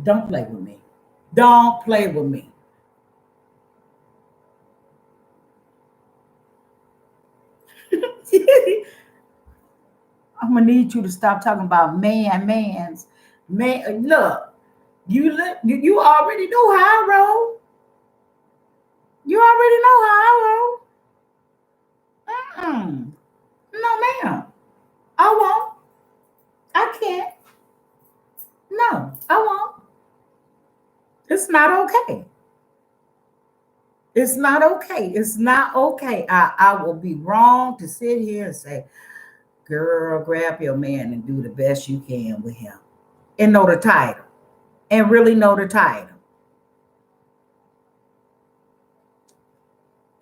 Don't play with me. Don't play with me. I'm gonna need you to stop talking about man's man. Look, you already know how I roll. You already know how I roll. No, ma'am. I won't. I can't. No, I won't. It's not okay. It's not okay. It's not okay. I will be wrong to sit here and say, girl, grab your man and do the best you can with him. And know the title. And really know the title.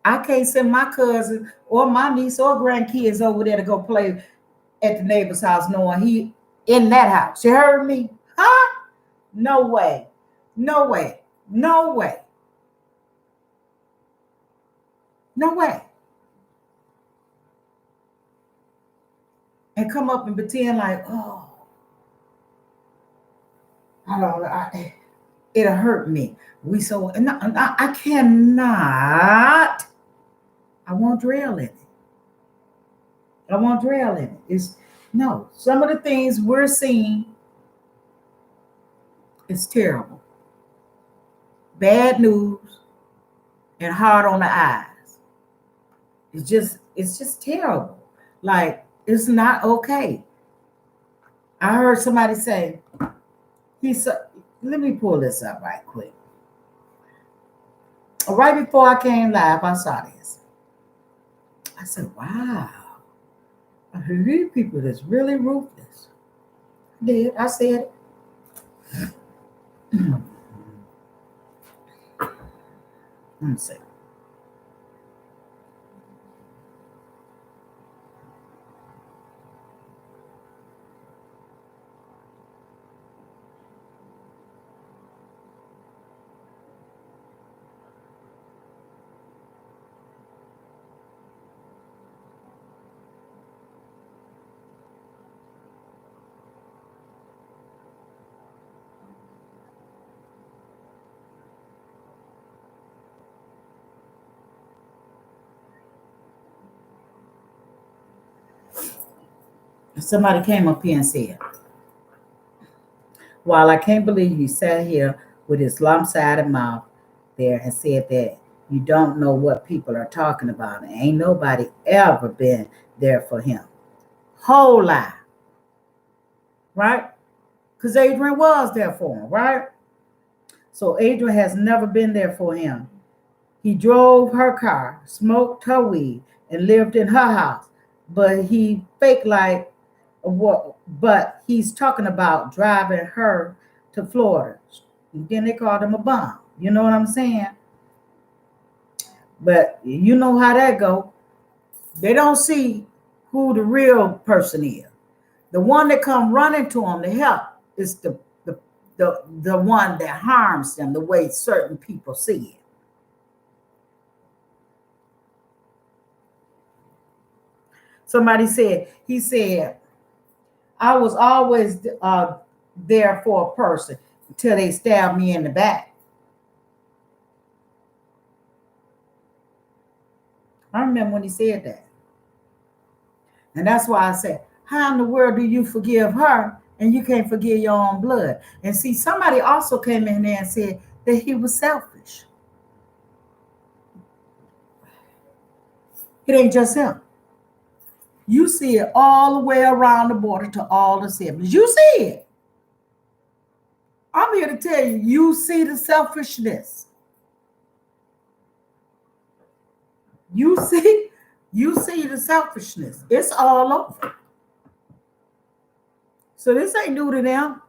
I can't send my cousin or my niece or grandkids over there to go play at the neighbor's house knowing he in that house. You heard me? Huh? No way. No way. No way. No way. And come up and pretend like, oh, it'll hurt me. I cannot. I won't dwell in it. I won't dwell in it. It's no. Some of the things we're seeing is terrible. Bad news and hard on the eyes. It's just terrible. Like, it's not okay. I heard somebody say, let me pull this up right quick. Right before I came live, I saw this. I said, wow. I heard these people that's really ruthless. I did. I said it. Let me see. Somebody came up here and said, while I can't believe you sat here with his lopsided mouth there and said that you don't know what people are talking about. And ain't nobody ever been there for him. Whole lie. Right? Because Adrian was there for him, right? So Adrian has never been there for him. He drove her car, smoked her weed, and lived in her house. But he faked like what? But he's talking about driving her to Florida. And then they called him a bum. You know what I'm saying? But you know how that go. They don't see who the real person is. The one that come running to them to help is the one that harms them the way certain people see it. Somebody said, he said, I was always there for a person until they stabbed me in the back. I remember when he said that. And that's why I say, how in the world do you forgive her and you can't forgive your own blood? And see, somebody also came in there and said that he was selfish. It ain't just him. You see it all the way around the border to all the siblings. You see it. I'm here to tell you, you see the selfishness. You see the selfishness. It's all over. So this ain't new to them.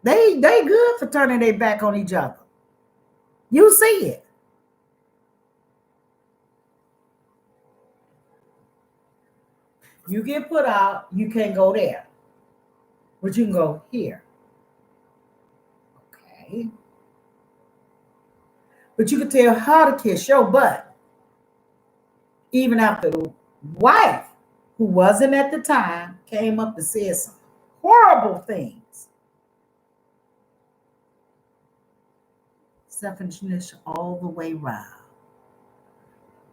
They good for turning their back on each other. You see it. You get put out, you can't go there. But you can go here. Okay. But you can tell her to kiss your butt. Even after the wife, who wasn't at the time, came up and said some horrible things. Selfishness all the way around.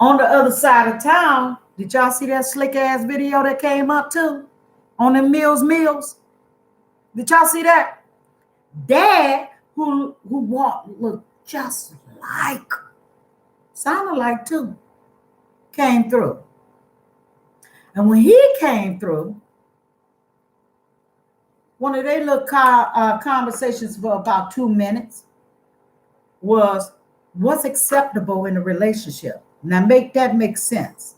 On the other side of town, did y'all see that slick ass video that came up too? On the meals? Did y'all see that? Dad, who walked, looked just like, sounded like too, came through. And when he came through, one of their little conversations for about 2 minutes was, what's acceptable in a relationship? Now make that make sense.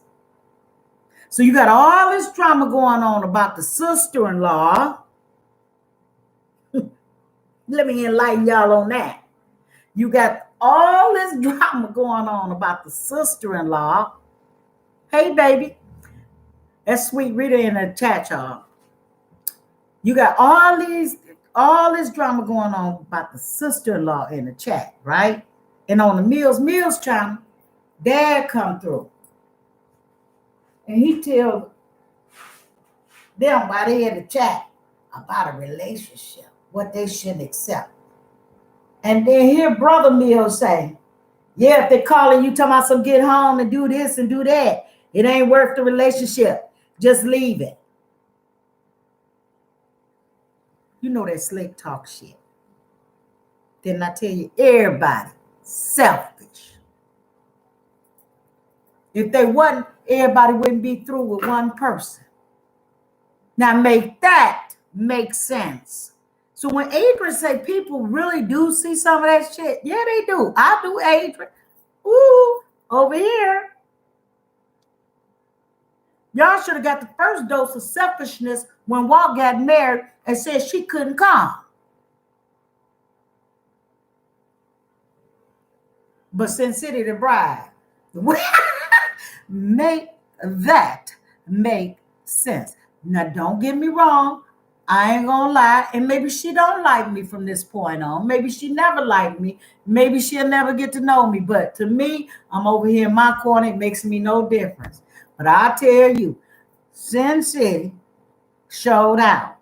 So you got all this drama going on about the sister-in-law. Let me enlighten y'all on that. You got all this drama going on about the sister-in-law. Hey, baby. That's Sweet Rita in the chat, y'all. You got all this drama going on about the sister-in-law in the chat, right? And on the Meals channel, Dad come through. And he tell them why they had to chat about a relationship, what they shouldn't accept. And then hear Brother Mills say, yeah, if they calling you talking about some get home and do this and do that, it ain't worth the relationship. Just leave it. You know that slick talk shit. Didn't I tell you, everybody selfish. If they wasn't, everybody wouldn't be through with one person. Now make that make sense. So when Adrian say people really do see some of that shit, yeah, they do. I do, Adrian. Ooh, over here. Y'all should have got the first dose of selfishness when Walt got married and said she couldn't come. But Sin City the bride, make that make sense. Now, don't get me wrong. I ain't gonna lie. And maybe she don't like me from this point on. Maybe she never liked me. Maybe she'll never get to know me. But to me, I'm over here in my corner. It makes me no difference. But I tell you, Sin City showed out.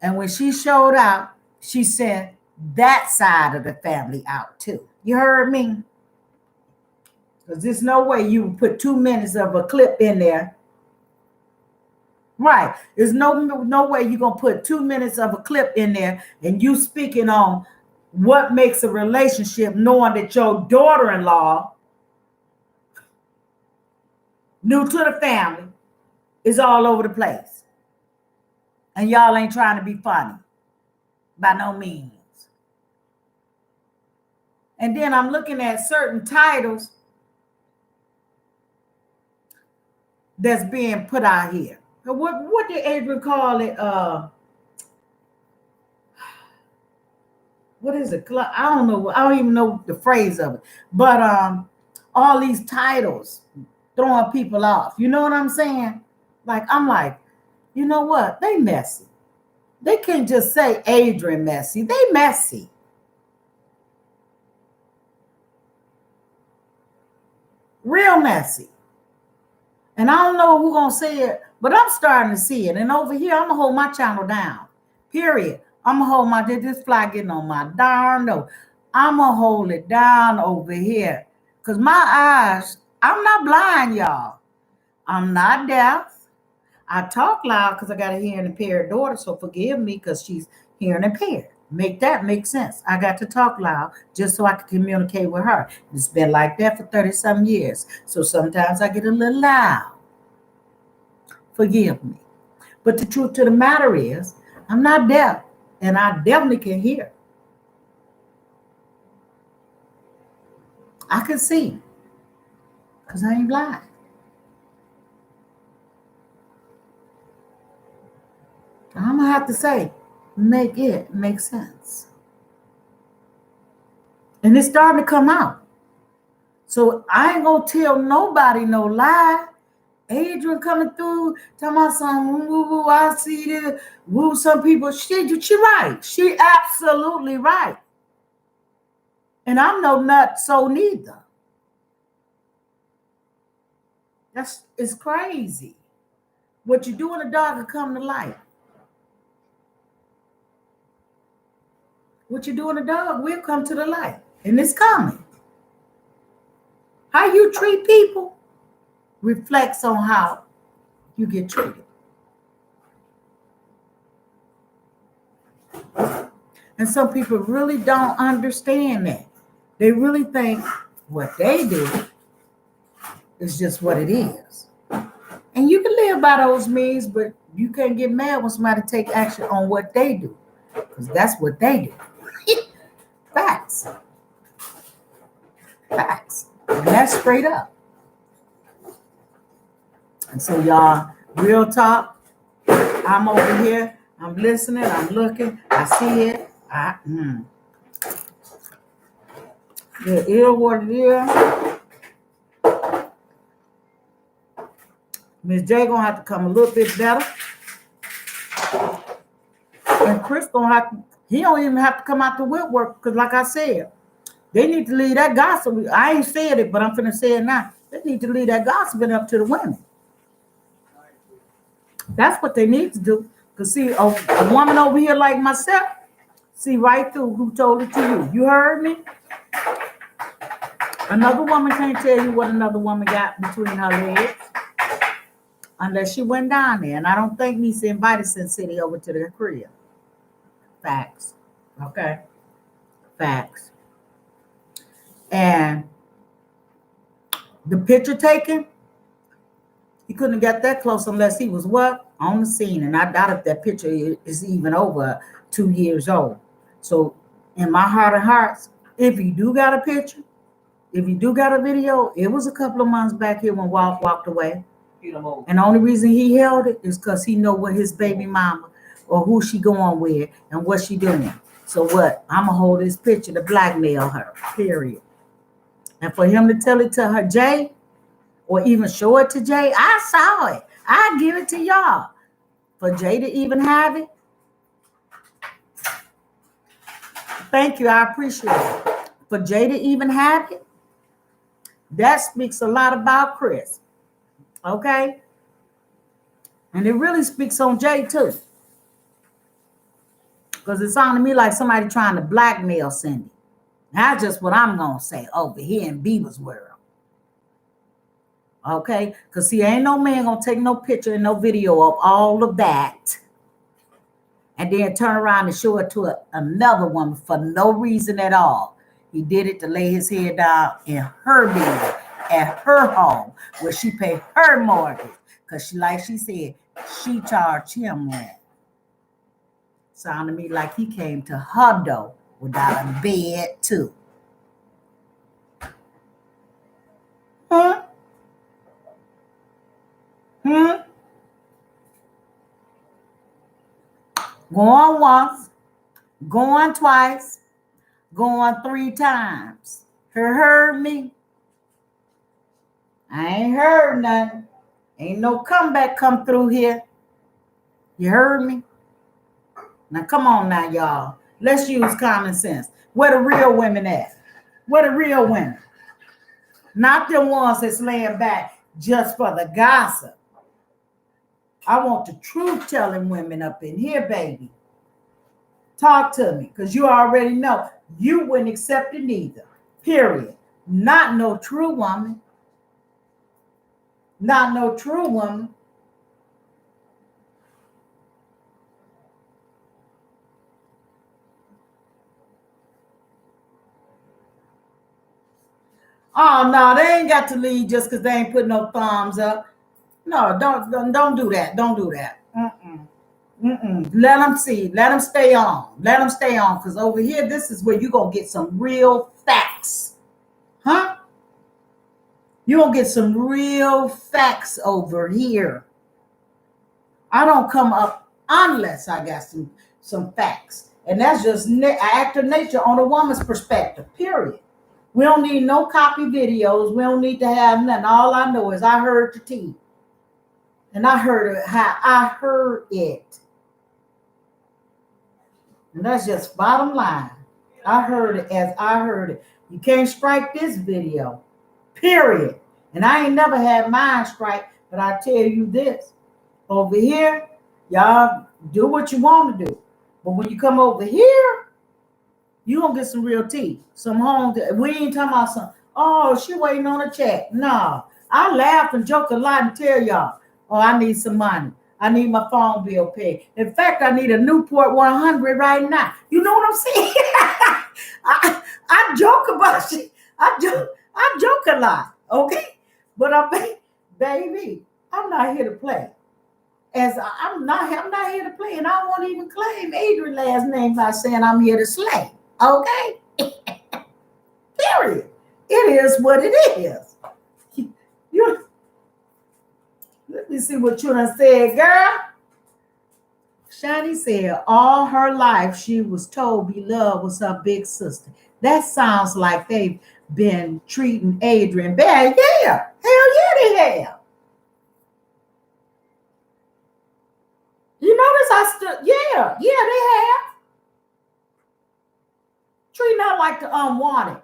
And when she showed out, she sent that side of the family out too. You heard me? Because there's no way you put 2 minutes of a clip in there. Right. There's no way you're going to put 2 minutes of a clip in there and you speaking on what makes a relationship, knowing that your daughter-in-law, new to the family, is all over the place. And y'all ain't trying to be funny. By no means. And then I'm looking at certain titles that's being put out here. What did Adrian call it? What is it? I don't know. I don't even know the phrase of it. But all these titles throwing people off. You know what I'm saying? I'm like, you know what? They messy. They can't just say Adrian messy. They messy. Real messy. And I don't know who's going to say it, but I'm starting to see it. And over here, I'm going to hold my channel down. Period. I'm going to hold this fly getting on my darn nose. I'm going to hold it down over here. Because my eyes, I'm not blind, y'all. I'm not deaf. I talk loud because I got a hearing impaired daughter, so forgive me because she's hearing impaired. Make that make sense. I got to talk loud just so I can communicate with her. It's been like that for 30 some years. So sometimes I get a little loud. Forgive me. But the truth to the matter is, I'm not deaf, and I definitely can hear. I can see because I ain't blind. I'm gonna have to say, make it make sense. And it's starting to come out. So I ain't gonna tell nobody no lie. Adrian coming through, talking about some woo woo, I see this, woo, some people. She right. She absolutely right. And I'm no nut, so neither. It's crazy. What you do in the dark will come to light. What you do in the dark will come to the light. And it's coming. How you treat people reflects on how you get treated. And some people really don't understand that. They really think what they do is just what it is. And you can live by those means, but you can't get mad when somebody take action on what they do. Because that's what they do. Facts. Facts. And that's straight up. And so y'all, real talk, I'm over here, I'm listening, I'm looking, I see it. It is what it is. Miss J gonna have to come a little bit better. And Chris gonna have to, he don't even have to come out the woodwork, because like I said, they need to leave that gossip. I ain't said it, but I'm finna say it now. They need to leave that gossiping up to the women. That's what they need to do. Because see, a woman over here like myself, see right through who told it to you. You heard me? Another woman can't tell you what another woman got between her legs unless she went down there. And I don't think Nisa invited Sin City over to the crib. Facts. Okay? Facts. And the picture taken, he couldn't have got that close unless he was what? On the scene. And I doubt if that picture is even over 2 years old. So in my heart of hearts, if you do got a picture, if you do got a video, it was a couple of months back here when Walt walked away. And the only reason he held it is because he know what his baby mama or who she going with and what she doing. So what? I'm going to hold this picture to blackmail her, period. And for him to tell it to her, Jay, or even show it to Jay, I saw it. I give it to y'all. For Jay to even have it, thank you. I appreciate it. For Jay to even have it, that speaks a lot about Chris. Okay? And it really speaks on Jay too. Because it sounded to me like somebody trying to blackmail Cindy. That's just what I'm going to say over here in Beaver's world. Okay? Because see, ain't no man going to take no picture and no video of all of that and then turn around and show it to another woman for no reason at all. He did it to lay his head down in her bed at her home where she paid her mortgage. Because she, like she said, she charged him rent. Sounded to me like he came to her door without a bed too. Huh? Going once, going twice, going 3 times. Heard me? I ain't heard nothing. Ain't no comeback come through here. You heard me? Now come on now, y'all. Let's use common sense. Where the real women at? Where the real women? Not the ones that's laying back just for the gossip. I want the truth telling women up in here, baby. Talk to me, because you already know you wouldn't accept it either. Period. Not no true woman. Not no true woman. Oh no, they ain't got to leave just because they ain't put no thumbs up. No, don't do that. Don't do that. Mm-mm. Mm-mm. Let them see. Let them stay on. Let them stay on. Because over here, this is where you're going to get some real facts. Huh? You're going to get some real facts over here. I don't come up unless I got some facts. And that's just an act of nature on a woman's perspective, period. We don't need no copy videos. We don't need to have nothing. All I know is I heard the tea. And I heard it how I heard it. And that's just bottom line. I heard it as I heard it. You can't strike this video, period. And I ain't never had mine strike, but I tell you this. Over here, y'all do what you want to do. But when you come over here, you gonna get some real tea. Some home. We ain't talking about some, oh, she waiting on a check. No. I laugh and joke a lot and tell y'all, oh, I need some money. I need my phone bill paid. In fact, I need a Newport 100 right now. You know what I'm saying? I joke about shit. I joke a lot, okay? But baby, I'm not here to play. I'm not here to play, and I won't even claim Adrian's last name by saying I'm here to slay. Okay? Period. It is what it is. Let me see what you done said, girl. Shani said all her life she was told Beloved was her big sister. That sounds like they've been treating Adrian bad. Yeah. Hell yeah, they have. You notice yeah, they have. Treating her like the unwanted.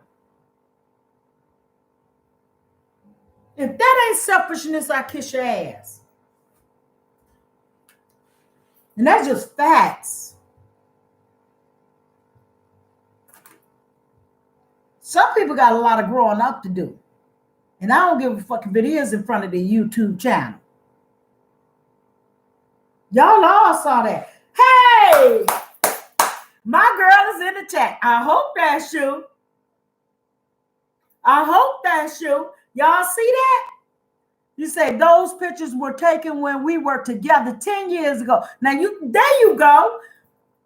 If that ain't selfishness, I kiss your ass. And that's just facts. Some people got a lot of growing up to do. And I don't give a fuck if it is in front of the YouTube channel. Y'all all saw that. Hey! My girl is in the chat. I hope that's you. I hope that's you. Y'all see that? You say those pictures were taken when we were together 10 years ago. Now there you go.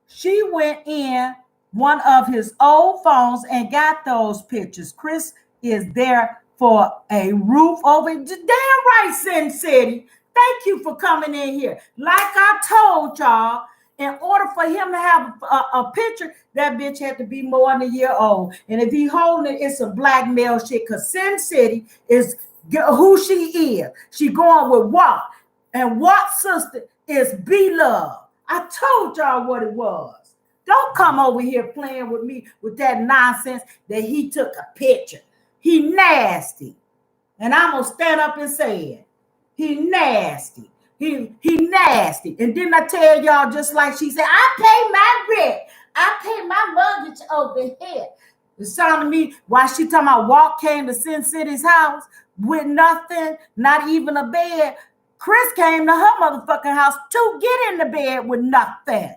She went in one of his old phones and got those pictures. Chris is there for a roof over. Damn right, Sin City. Thank you for coming in here. Like I told y'all, in order for him to have a picture, that bitch had to be more than a year old. And if he holding it, it's some blackmail shit. Because Sin City is who she is. She going with Watt. And Watt's sister is Beloved. I told y'all what it was. Don't come over here playing with me with that nonsense that he took a picture. He nasty. And I'm going to stand up and say it. He nasty. He nasty. And didn't I tell y'all just like she said, I pay my rent. I pay my mortgage over here. It sounded to me while she talking about Walt came to Sin City's house with nothing, not even a bed. Chris came to her motherfucking house to get in the bed with nothing.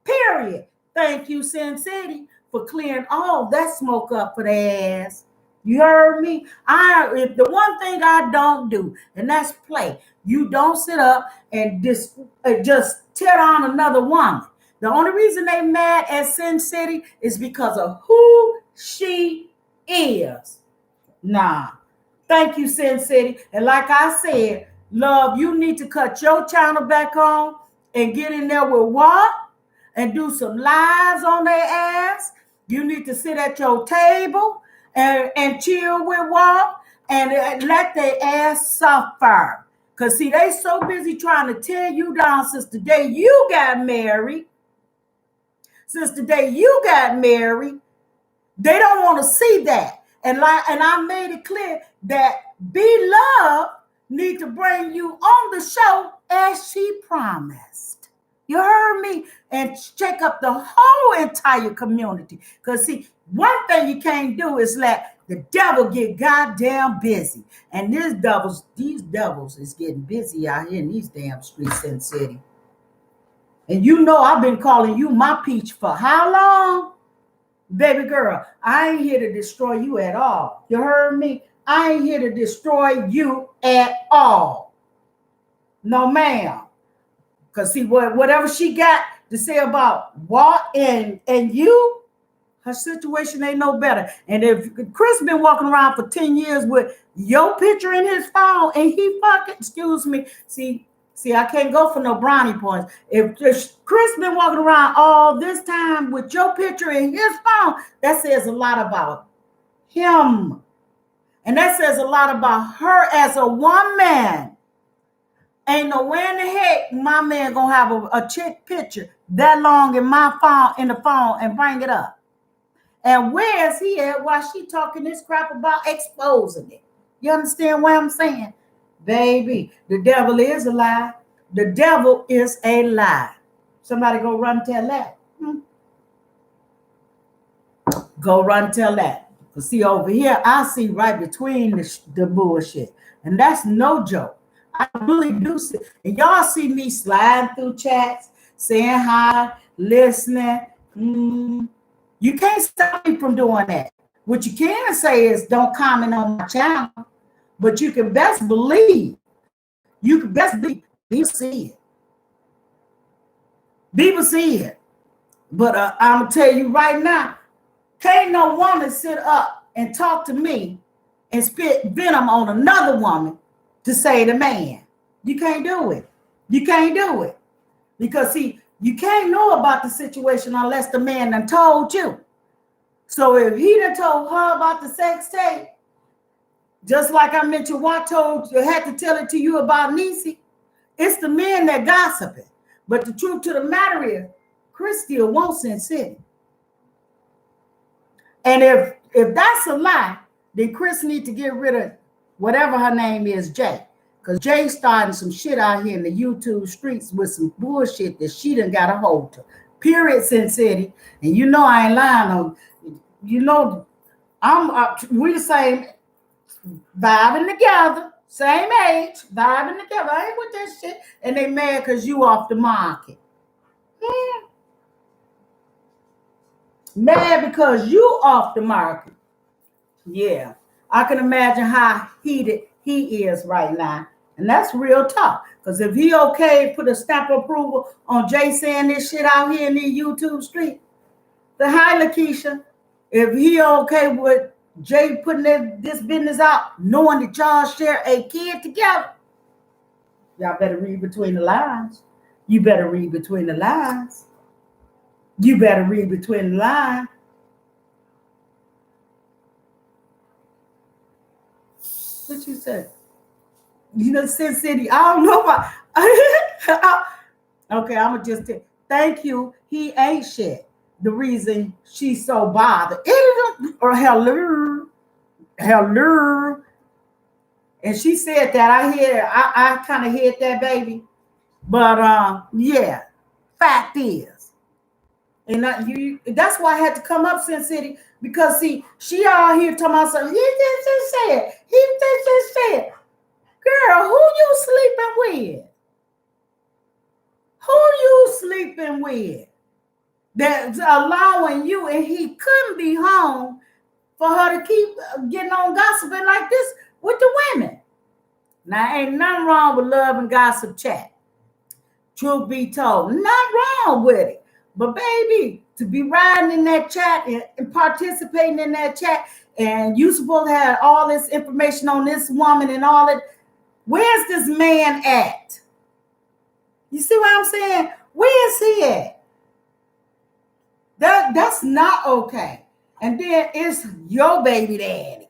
Period. Thank you, Sin City, for clearing all that smoke up for their ass. You heard me? The one thing I don't do, and that's play. You don't sit up and just tear down another woman. The only reason they mad at Sin City is because of who she is. Nah. Thank you, Sin City. And like I said, love, you need to cut your channel back on and get in there with what? And do some lives on their ass. You need to sit at your table and chill with what? And let their ass suffer. Because, see, they so busy trying to tear you down since the day you got married. Since the day you got married, they don't want to see that. And I made it clear that Beloved need to bring you on the show as she promised. You heard me? And check up the whole entire community. Because, see, one thing you can't do is let the devil get goddamn busy. And these devils is getting busy out here in these damn streets in the city. And you know I've been calling you my peach for how long? Baby girl, I ain't here to destroy you at all. You heard me? I ain't here to destroy you at all. No, ma'am. Because see, whatever she got to say about Walt and you, her situation ain't no better. And if Chris been walking around for 10 years with your picture in his phone and he fucking, excuse me, see, I can't go for no brownie points. If Chris been walking around all this time with your picture in his phone, that says a lot about him. And that says a lot about her as a woman. Ain't no way in the heck my man gonna have a chick picture that long in my phone, in the phone, and bring it up. And where is he at while she talking this crap about exposing it? You understand what I'm saying? Baby, the devil is a lie. The devil is a lie. Somebody go run and tell that. Go run and tell that. Because see, over here, I see right between the bullshit. And that's no joke. I really do see. And y'all see me sliding through chats, saying hi, listening. You can't stop me from doing that. What you can say is don't comment on my channel, but you can best believe, people see it. People see it. But I'm going to tell you right now, can't no woman sit up and talk to me and spit venom on another woman to say the man. You can't do it. You can't do it. Because see, you can't know about the situation unless the man done told you. So if he done told her about the sex tape, just like I mentioned, what had to tell it to you about Niecy, it's the men that gossiping. But the truth to the matter is, Chris still wants Sin City. And if that's a lie, then Chris need to get rid of whatever her name is, Jay. Because Jay starting some shit out here in the YouTube streets with some bullshit that she done got a hold to. Period, Sin City. And you know I ain't lying on. You know, we the same, vibing together, same age, vibing together. I ain't with that shit. And they mad because you off the market. Mad because you off the market. Yeah, I can imagine how heated he is right now. And that's real talk. Because if he okay, put a stamp of approval on Jay saying this shit out here in the YouTube street. The hi, Lakeisha. If he okay with Jay putting this business out, knowing that y'all share a kid together, y'all better read between the lines. You better read between the lines. You better read between the lines. What you said? You know, Sin City, I don't know about. Okay, I'm going to just thank you. He ain't shit. The reason she's so bothered. Or hello. And she said that. I kind of heard that, baby. But yeah, fact is. And that's why I had to come up, Sin City, because see, she all here talking about something. He just said. He just said. Girl, who you sleeping with? Who you sleeping with? That's allowing you, and he couldn't be home for her to keep getting on gossiping like this with the women. Now, ain't nothing wrong with love and gossip chat. Truth be told, nothing wrong with it. But baby, to be riding in that chat and participating in that chat, and you supposed to have all this information on this woman and all that, where's this man at? You see what I'm saying? Where is he at? That's not okay. And then it's your baby daddy.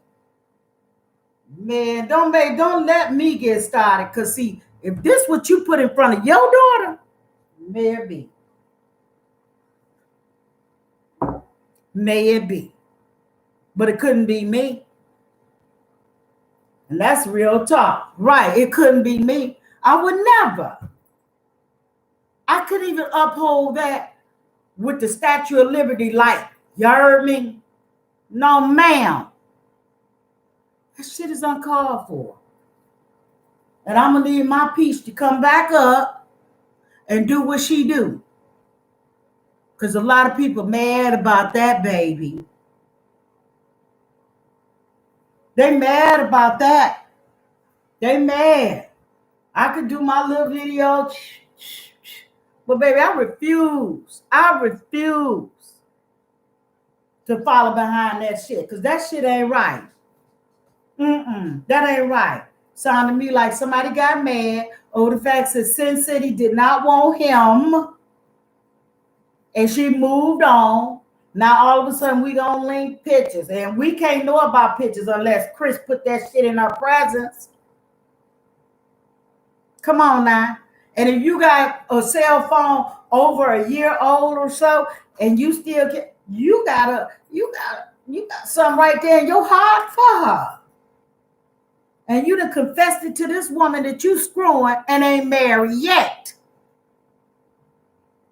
Man, don't let me get started. Because see, if this what you put in front of your daughter, maybe. May it be. But it couldn't be me. And that's real talk. Right, it couldn't be me. I would never. I couldn't even uphold that with the Statue of Liberty light. You heard me? No, ma'am. That shit is uncalled for. And I'm going to leave my piece to come back up and do what she do. Because a lot of people mad about that, baby. They mad about that. They mad. I could do my little video, but baby, I refuse. I refuse to follow behind that shit because that shit ain't right. That ain't right. Sounded to me like somebody got mad over the fact that Sin City did not want him and she moved on. Now all of a sudden we gonna link pictures and we can't know about pictures unless Chris put that shit in our presence. Come on now. And if you got a cell phone over a year old or so and you still get, you got something right there in your heart for her. And you done confessed it to this woman that you screwing and ain't married yet.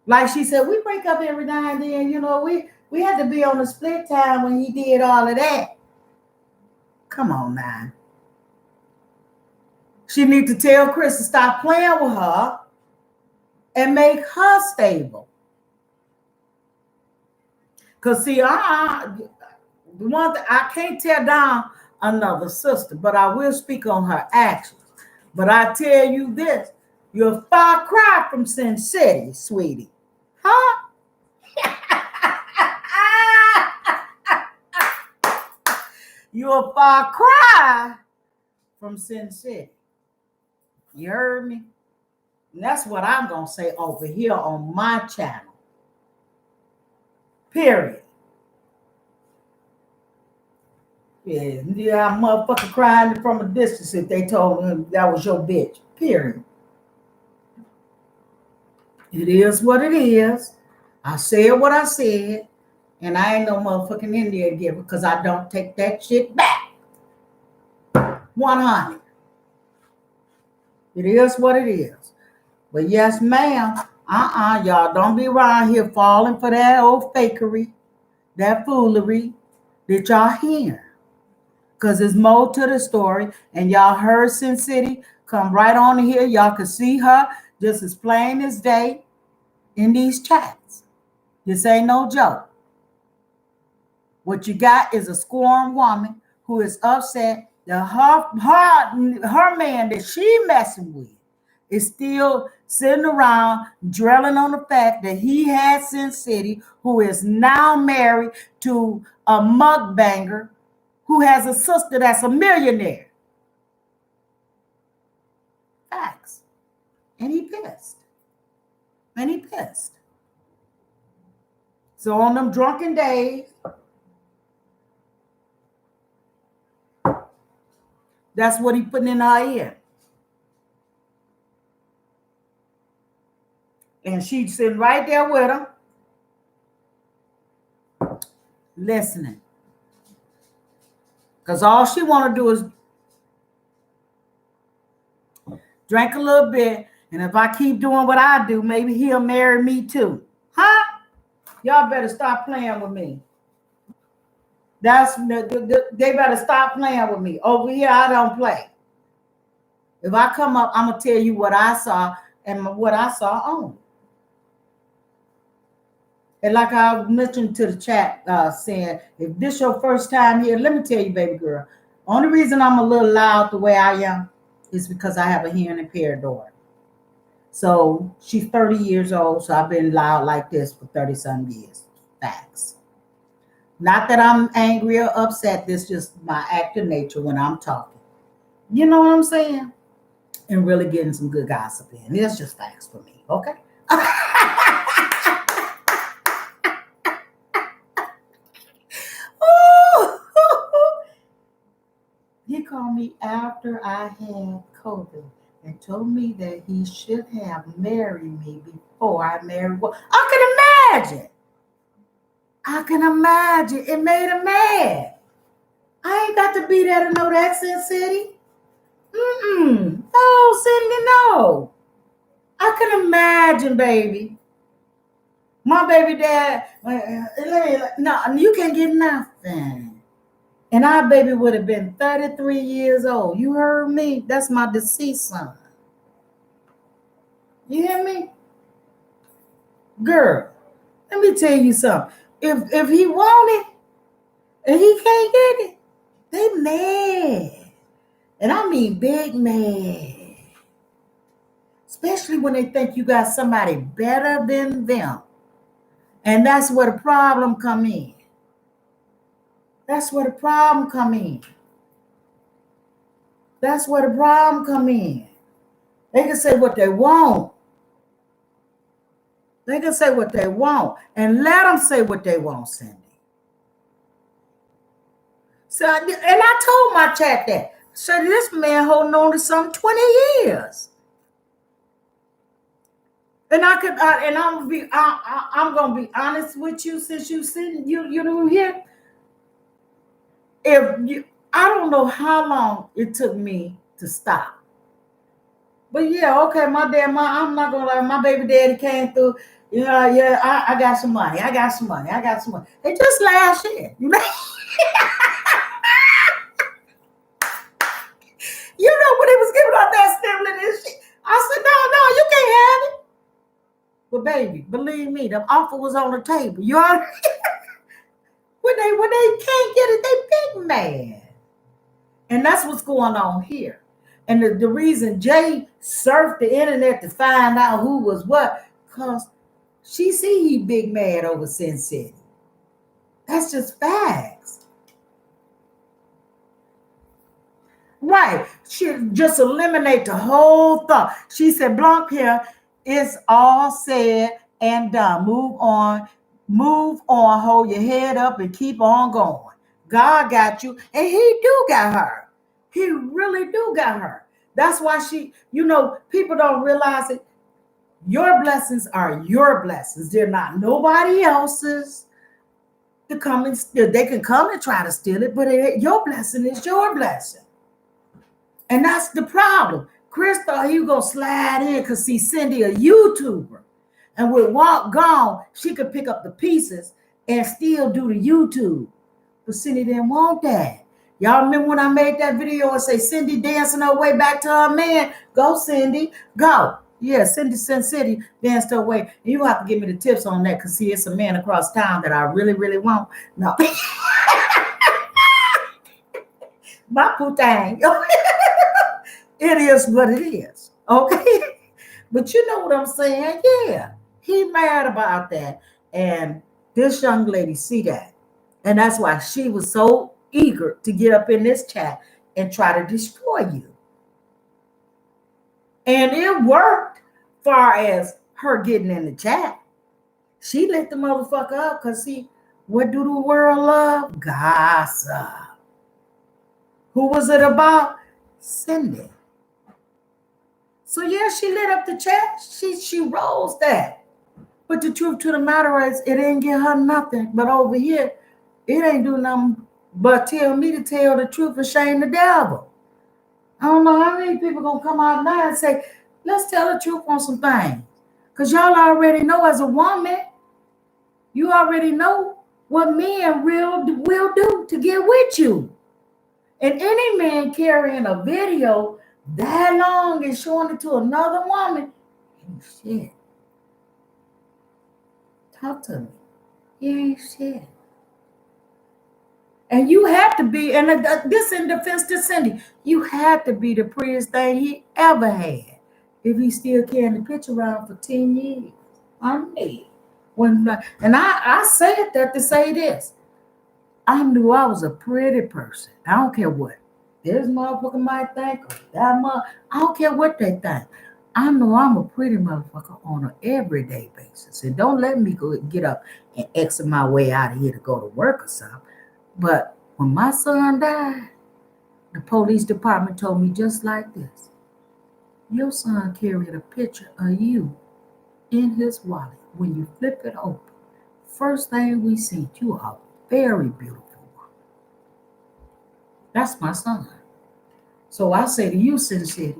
Like she said, we break up every now and then. You know, we had to be on a split time when he did all of that. Come on now. She need to tell Chris to stop playing with her and make her stable. Because see, the one that I can't tear down another sister, but I will speak on her actions. But I tell you this, you're a far cry from Sin City, sweetie. Huh? You're a far cry from Sin City. You heard me? And that's what I'm going to say over here on my channel. Period. Yeah, I'm motherfucking crying from a distance if they told him that was your bitch. Period. It is what it is. I said what I said, and I ain't no motherfucking Indian giver because I don't take that shit back. 100. It is what it is. But yes, ma'am, y'all don't be around here falling for that old fakery, that foolery that y'all hear. Because there's more to the story. And y'all heard Sin City come right on here. Y'all can see her just as plain as day in these chats. This ain't no joke. What you got is a scorned woman who is upset that her man that she messing with is still sitting around drilling on the fact that he had Sin City, who is now married to a mukbanger who has a sister that's a millionaire. Facts. And he pissed. So on them drunken days, that's what he putting in her ear. And she's sitting right there with him, listening. Because all she want to do is drink a little bit. And if I keep doing what I do, maybe he'll marry me too. Huh? Y'all better stop playing with me. They better stop playing with me. Over here, I don't play. If I come up, I'm going to tell you what I saw and what I saw only. And like I mentioned to the chat, saying, if this your first time here, let me tell you, baby girl, only reason I'm a little loud the way I am is because I have a hearing impaired daughter. So she's 30 years old, so I've been loud like this for 30-some years. Facts. Not that I'm angry or upset, this is just my active nature when I'm talking. You know what I'm saying? And really getting some good gossip in. It's just facts for me, okay? He called me after I had COVID and told me that he should have married me before I married. Well, I can imagine. It made him mad. I ain't got to be there to know that, Sin City. No, Cindy, no. I can imagine, baby. My baby dad, no, you can't get nothing. And our baby would have been 33 years old. You heard me? That's my deceased son. You hear me? Girl, let me tell you something. If he want it and he can't get it, They mad. And I mean big mad. Especially when they think you got somebody better than them. And that's where the problem come in. That's where the problem come in. That's where the problem come in. They can say what they want. They can say what they want. And let them say what they want, Cindy. So, and I told my chat that. So this man holding on to some 20 years. And I'm gonna be honest with you, since you know here. I don't know how long it took me to stop. But yeah, okay, I'm not gonna lie, my baby daddy came through. Yeah, I got some money. I got some money. And just last year, you know. You know, when he was giving out that stimulus and shit, I said, no, you can't have it. But baby, believe me, the offer was on the table. You already when they can't get it, they big mad. And that's what's going on here. And the reason Jay surfed the internet to find out who was what, because she see he big mad over Sin City. That's just facts. Right. She just eliminate the whole thought. She said, Blanc here, it's all said and done. Move on, hold your head up and keep on going. God got you, and he do got her. He really do got her. That's why people don't realize it. Your blessings are your blessings. They're not nobody else's. They can come and try to steal it, but your blessing is your blessing. And that's the problem. Chris thought he was going to slide in because see Cindy a YouTuber. And with Walk Gone, she could pick up the pieces and still do the YouTube. But Cindy didn't want that. Y'all remember when I made that video and say Cindy dancing her way back to her man? Go, Cindy, go. Yeah, Cindy danced her way. And you have to give me the tips on that because see, it's a man across town that I really, really want. No. My putang. It is what it is. Okay. But you know what I'm saying? Yeah. He mad about that. And this young lady see that. And that's why she was so eager to get up in this chat and try to destroy you. And it worked far as her getting in the chat. She lit the motherfucker up because see, what do the world love? Gossip. Who was it about? Cindy. So yeah, she lit up the chat. She rose that. But the truth to the matter is, it didn't get her nothing. But over here, it ain't do nothing but tell me to tell the truth and shame the devil. I don't know how many people gonna come out now and say, let's tell the truth on some things. Because y'all already know as a woman, you already know what men will do to get with you. And any man carrying a video that long and showing it to another woman, ain't shit. Talk to me. He ain't shit. And you have to be, and this in defense to Cindy, you have to be the prettiest thing he ever had if he still carrying the picture around for 10 years. I'm me. And I said that to say this. I knew I was a pretty person. I don't care what this motherfucker might think or that I don't care what they think. I know I'm a pretty motherfucker on an everyday basis. And don't let me get up and exit my way out of here to go to work or something. But when my son died, the police department told me just like this. Your son carried a picture of you in his wallet. When you flip it open, first thing we see, you are very beautiful one. That's my son. So I say to you, Sin City,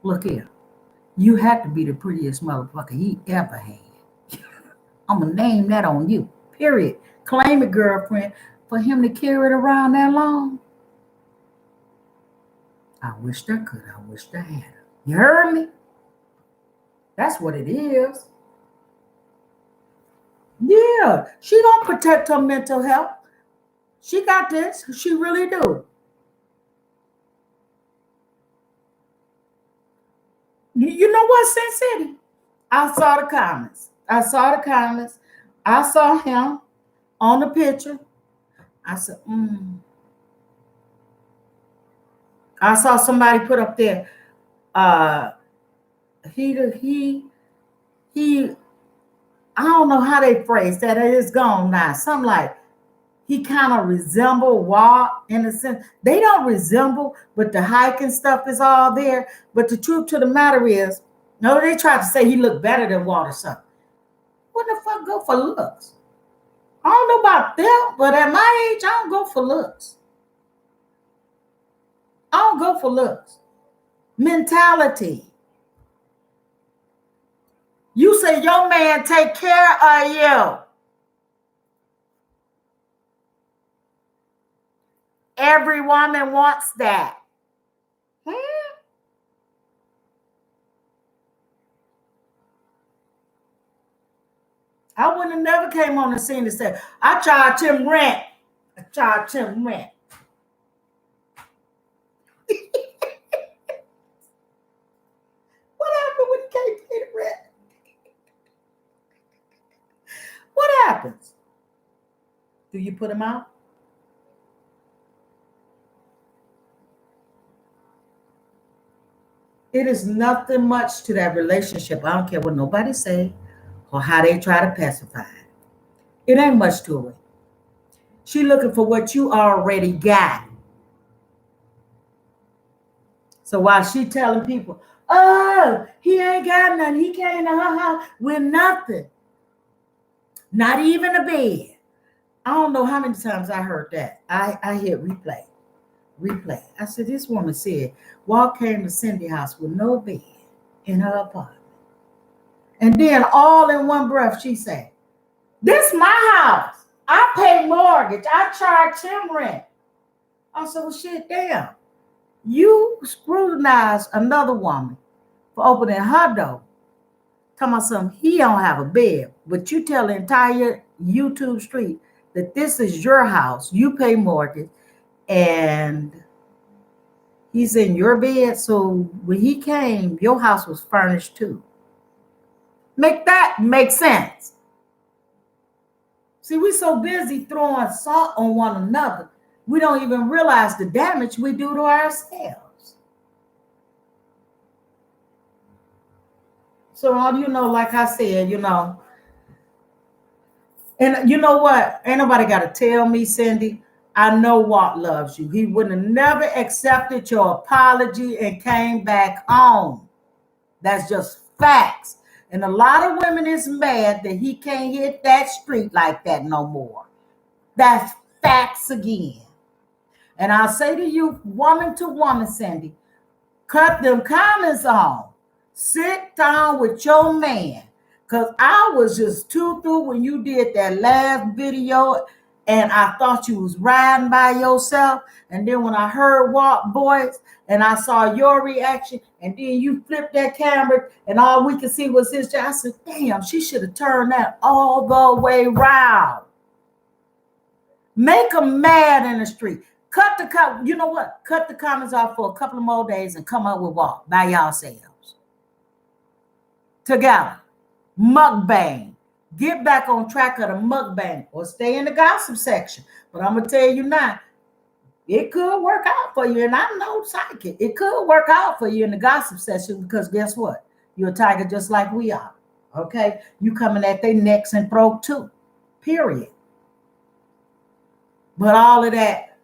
look here. You have to be the prettiest motherfucker he ever had. I'm going to name that on you, period. Claim it, girlfriend. For him to carry it around that long, I wished I could. I wished I had her. You heard me? That's what it is. Yeah, she don't protect her mental health. She got this. She really do. You know what, Sin City? I saw the comments. I saw the comments. I saw him on the picture. I said, I saw somebody put up there, uh, he, he, I don't know how they phrase that. It is gone now. Something like, he kind of resemble Walt in a sense. They don't resemble, but the hiking stuff is all there. But the truth to the matter is, no, they tried to say he looked better than Walt or something. What the fuck go for looks? I don't know about them, but at my age, I don't go for looks. I don't go for looks. Mentality. You say your man take care of you. Every woman wants that. I would have never came on the scene and said, I charged him rent. I charged him rent. What happened when he can't pay the rent? What happens? Do you put him out? It is nothing much to that relationship. I don't care what nobody say or how they try to pacify it. It ain't much to it. She looking for what you already got. So while she telling people, oh, he ain't got nothing, he can't with nothing, not even a bed. I don't know how many times I heard that. I hear replay. I said, this woman said, Walt came to Cindy's house with no bed in her apartment. And then all in one breath, she said, this my house. I pay mortgage. I charge him rent. I said, well, shit, damn. You scrutinize another woman for opening her door. Talking about something, he don't have a bed. But you tell the entire YouTube street that this is your house. You pay mortgage. And he's in your bed. So when he came, your house was furnished too. Make that make sense. See, we're so busy throwing salt on one another, we don't even realize the damage we do to ourselves. So, like I said, and you know what? Ain't nobody got to tell me, Cindy. I know Walt loves you. He would have never accepted your apology and came back home. That's just facts. And a lot of women is mad that he can't hit that street like that no more. That's facts again. And I'll say to you, woman to woman, Cindy, cut them comments on. Sit down with your man. Because I was just too through when you did that last video and I thought you was riding by yourself. And then when I heard Walt's voice and I saw your reaction and then you flipped that camera and all we could see was his I said, damn, she should have turned that all the way around. Make them mad in the street. You know what? Cut the comments off for a couple of more days and come up with Walt by yourselves. Together. Mukbang. Get back on track of the mukbang or stay in the gossip section. But I'm going to tell you now, it could work out for you. And I'm no psychic. It could work out for you in the gossip section because guess what? You're a tiger just like we are. Okay? You coming at their necks and throat too. Period. But all of that,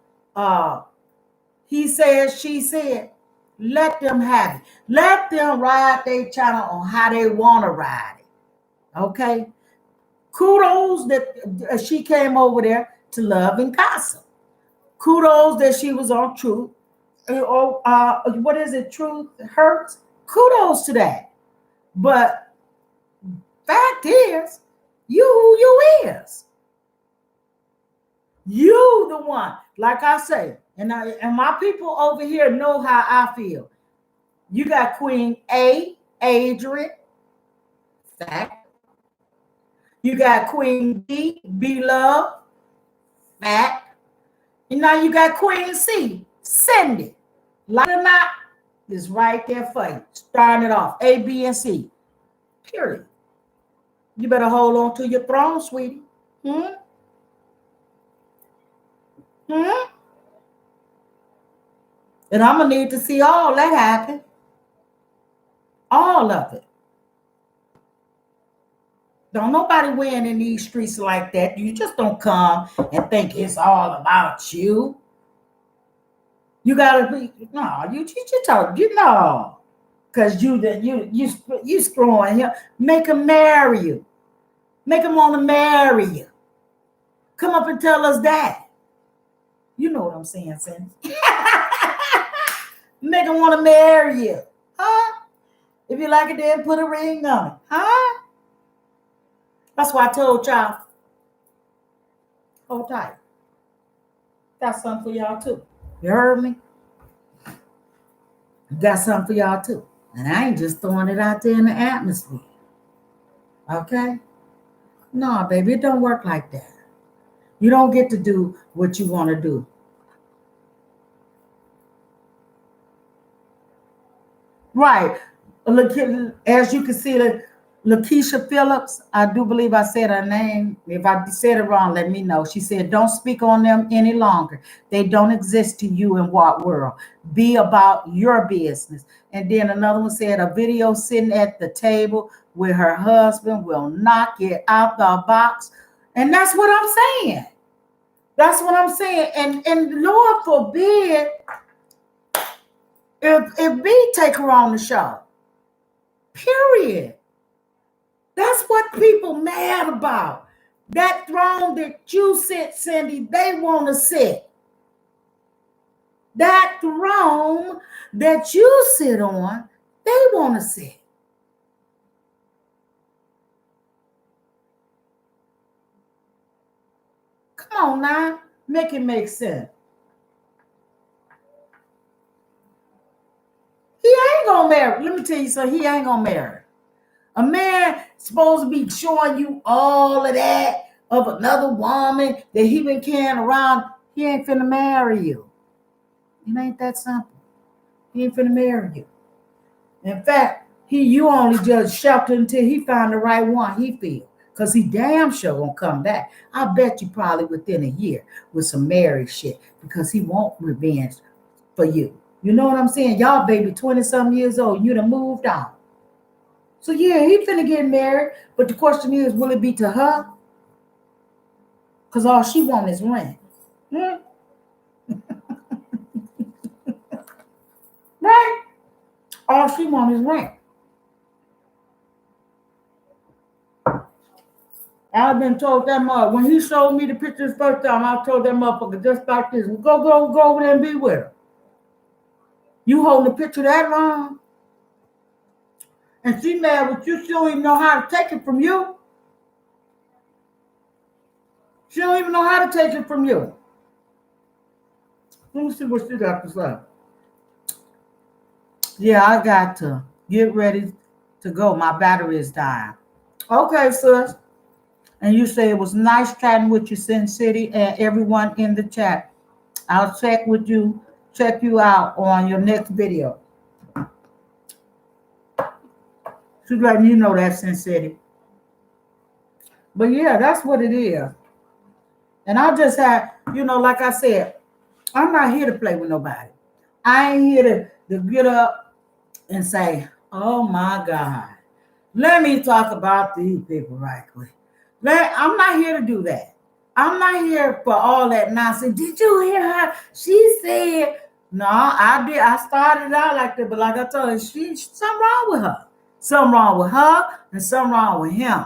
he said, she said, let them have it. Let them ride their channel on how they want to ride it. Okay? Kudos that she came over there to love and gossip. Kudos that she was on Truth. What is it? Truth Hurts. Kudos to that. But fact is, you who you is. You the one. Like I say, and my people over here know how I feel. You got Queen A, Adrian. Fact. You got Queen B, B Love. Fact. And now you got Queen C. Send it. Like it or not, it's right there for you. Starting it off. A, B, and C. Period. You better hold on to your throne, sweetie. Hmm? Hmm? And I'm going to need to see all that happen. All of it. Don't nobody win in these streets like that. You just don't come and think it's all about you. You gotta be no. You talk. You know, because you screwing him. Make him marry you. Make him want to marry you. Come up and tell us that. You know what I'm saying, Cindy. Make him want to marry you, huh? If you like it, then put a ring on it, huh? That's why I told y'all, hold tight. Got something for y'all too. You heard me? Got something for y'all too. And I ain't just throwing it out there in the atmosphere. Okay? No, baby, it don't work like that. You don't get to do what you want to do. Right. Look, as you can see, Lakeisha Phillips, I do believe I said her name. If I said it wrong, let me know. She said, don't speak on them any longer. They don't exist to you in what world? Be about your business. And then another one said, a video sitting at the table with her husband will knock it out the box. And that's what I'm saying. That's what I'm saying. And Lord forbid if B take her on the show. Period. That's what people mad about. That throne that you sit, Cindy, they want to sit. That throne that you sit on, they want to sit. Come on now, make it make sense. He ain't gonna marry. Let me tell you something, he ain't gonna marry. A man supposed to be showing you all of that of another woman that he been carrying around. He ain't finna marry you. It ain't that simple. He ain't finna marry you. In fact, you only just shelter until he find the right one he feel. Because he damn sure gonna come back. I bet you probably within a year with some married shit. Because he want revenge for you. You know what I'm saying? Y'all baby 20-some years old. You done moved on. So yeah, he finna get married. But the question is, will it be to her? Because all she want is rent. Right? All she want is rent. I've been told that mother, when he showed me the pictures first time, I told that motherfucker just like this, go over there and be with her. You holding the picture that long? And she mad with you, she don't even know how to take it from you. She don't even know how to take it from you. Let me see what she got to say. Yeah, I got to get ready to go. My battery is dying. Okay, sis. And you say it was nice chatting with you, Sin City, and everyone in the chat. I'll check you out on your next video. She's letting you know that, Sin City. But yeah, that's what it is. And I just had, like I said, I'm not here to play with nobody. I ain't here to get up and say, oh my God, let me talk about these people right quick. I'm not here to do that. I'm not here for all that nonsense. Did you hear her? She said, no, I did. I started out like that, but like I told her, something wrong with her. Something wrong with her and something wrong with him.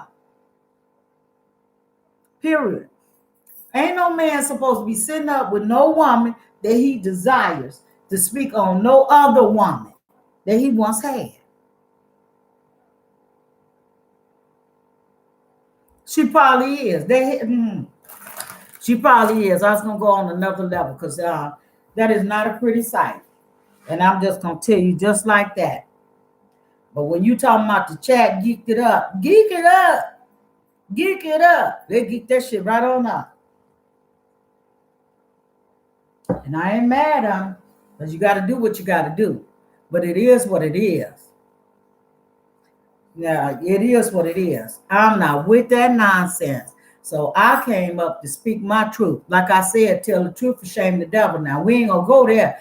Period. Ain't no man supposed to be sitting up with no woman that he desires to speak on no other woman that he once had. She probably is. She probably is. I was going to go on another level because that is not a pretty sight. And I'm just going to tell you just like that. But when you talking about the chat, geek it up. They geek that shit right on up. And I ain't mad at him because you got to do what you got to do. But it is what it is. Yeah, it is what it is. I'm not with that nonsense. So I came up to speak my truth. Like I said, tell the truth and shame the devil. Now, we ain't going to go there.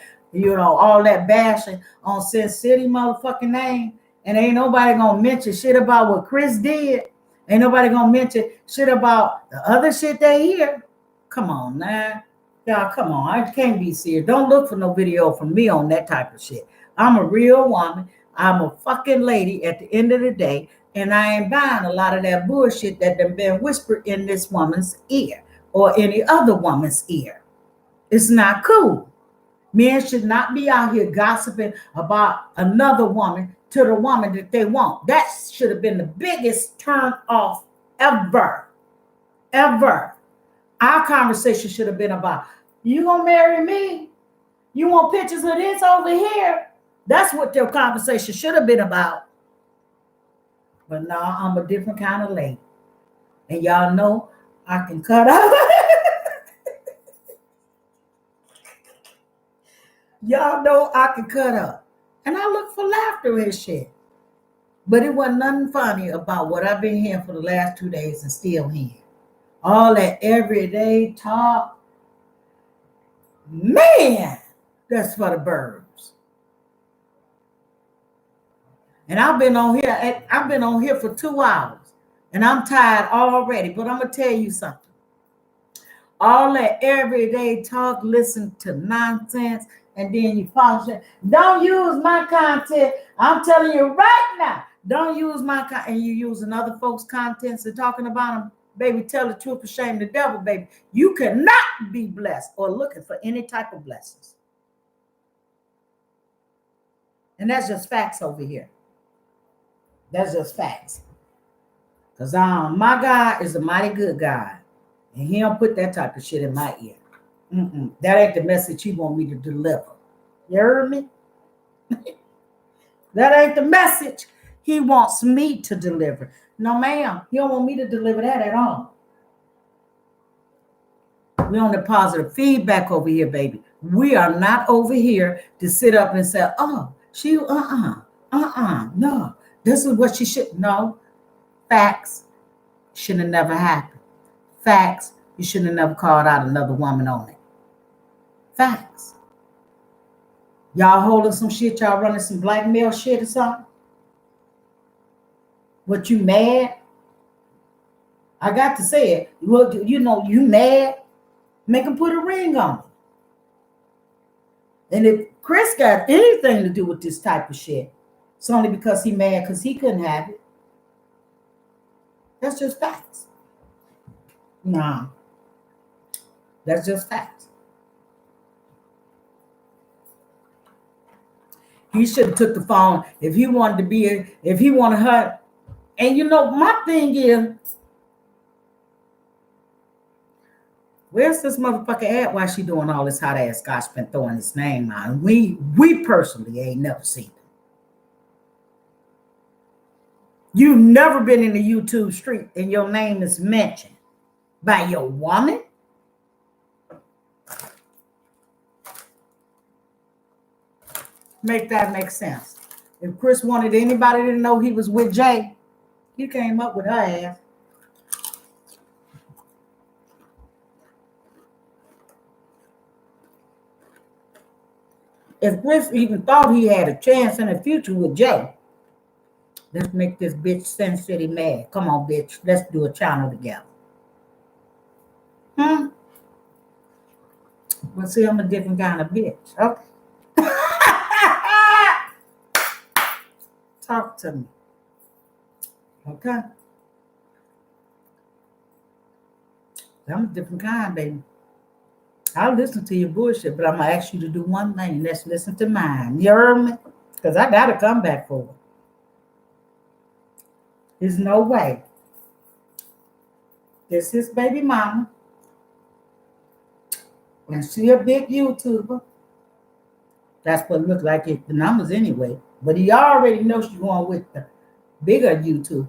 All that bashing on Sin City motherfucking name. And ain't nobody going to mention shit about what Chris did. Ain't nobody going to mention shit about the other shit they hear. Come on, man. Y'all, come on. I can't be serious. Don't look for no video from me on that type of shit. I'm a real woman. I'm a fucking lady at the end of the day, and I ain't buying a lot of that bullshit that done been whispered in this woman's ear or any other woman's ear. It's not cool. Men should not be out here gossiping about another woman to the woman that they want. That should have been the biggest turn off ever. Ever. Our conversation should have been about, you gonna marry me? You want pictures of this over here? That's what their conversation should have been about. But no, I'm a different kind of lady. And y'all know I can cut up. Y'all know I can cut up. And I look for laughter and shit. But it wasn't nothing funny about what I've been hearing for the last 2 days and still hearing. All that everyday talk. Man, that's for the birds. And I've been on here for 2 hours. And I'm tired already. But I'm going to tell you something. All that everyday talk, listen to nonsense, and then you polish it. Don't use my content. I'm telling you right now. Don't use my content. And you using other folks' contents and talking about them. Baby, tell the truth and shame the devil, baby. You cannot be blessed or looking for any type of blessings. And that's just facts over here. That's just facts. Because my God is a mighty good God. And he don't put that type of shit in my ear. That ain't the message he want me to deliver. You heard me? That ain't the message he wants me to deliver. No, ma'am. He don't want me to deliver that at all. We on the positive feedback over here, baby. We are not over here to sit up and say, oh, she, no. This is what she should. No. Facts. Should have never happened. Facts. You shouldn't have never called out another woman on it. Facts. Y'all holding some shit, y'all running some blackmail shit or something? What, you mad? I got to say it. Well, you mad? Make him put a ring on it. And if Chris got anything to do with this type of shit, it's only because he mad because he couldn't have it. That's just facts. No. That's just facts. He should have took the phone if he wanted to be, if he wanted her. And my thing is, where's this motherfucker at while she doing all this hot ass gossip throwing his name out? We personally ain't never seen it. You've never been in the YouTube street and your name is mentioned by your woman? Make that make sense. If Chris wanted anybody to know he was with Jay, he came up with her ass. If Chris even thought he had a chance in the future with Jay, let's make this bitch Sin City mad. Come on, bitch. Let's do a channel together. Well, see, I'm a different kind of bitch. Okay. Talk to me. Okay? I'm a different kind, baby. I'll listen to your bullshit, but I'm going to ask you to do one thing, and that's listen to mine. You heard me? Because I got to come back for it. There's no way. This is baby mama. And she a big YouTuber. That's what it looked like the numbers anyway. But he already knows she's going with the bigger YouTube.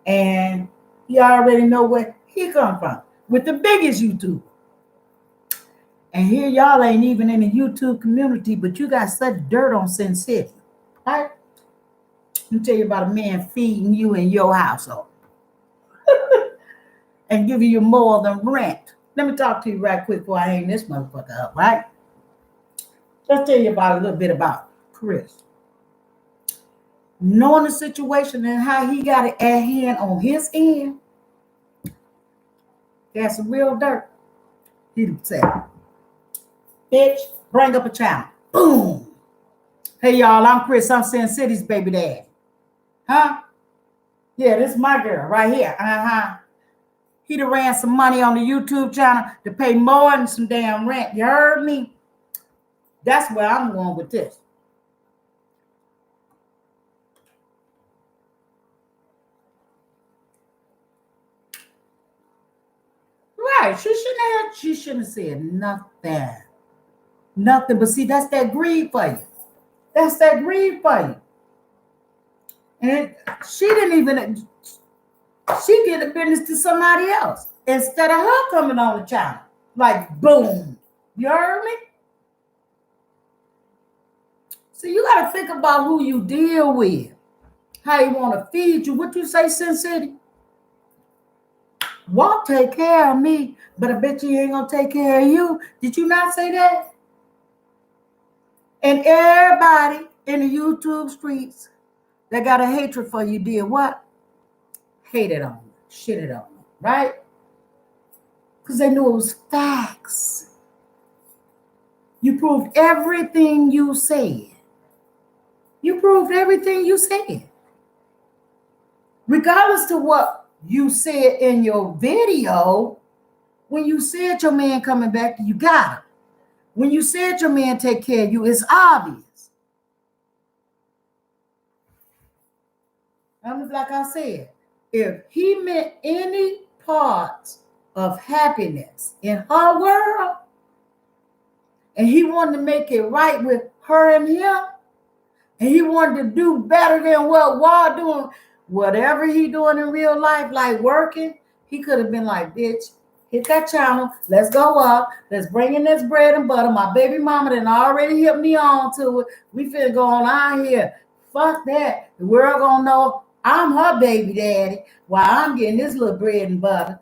And he already know where he come from. With the biggest YouTuber. And here y'all ain't even in the YouTube community, but you got such dirt on Sin City. Right? Let me tell you about a man feeding you in your household and giving you more than rent. Let me talk to you right quick before I hang this motherfucker up, right? Let's tell you about a little bit about Chris. Knowing the situation and how he got it at hand on his end, that's some real dirt. He'd say, bitch, bring up a channel. Boom. Hey, y'all, I'm Chris. I'm Sin City's baby dad. Huh? Yeah, this is my girl right here. Uh-huh. He done ran some money on the YouTube channel to pay more than some damn rent. You heard me? That's where I'm going with this. Right. She shouldn't have said nothing. Nothing. But see, that's that greed for you. That's that greed for you. And she didn't even, she did the business to somebody else instead of her coming on the channel. Like, boom. You heard me? So you got to think about who you deal with. How you want to feed you. What you say, Sin City? Walt take care of me, but I bet you ain't going to take care of you. Did you not say that? And everybody in the YouTube streets that got a hatred for you did what? Hated on you, shitted on you, right? Because they knew it was facts. You proved everything you said. You proved everything you said. Regardless to what you said in your video, when you said your man coming back, you got him. When you said your man take care of you, it's obvious. Like I said, if he meant any part of happiness in her world, and he wanted to make it right with her and him, and he wanted to do better than what Walt doing, whatever he doing in real life, like working, he could have been like, bitch, hit that channel, let's go up, let's bring in this bread and butter. My baby mama done already hit me on to it. We finna go on out here. Fuck that. The world gonna know I'm her baby daddy while I'm getting this little bread and butter.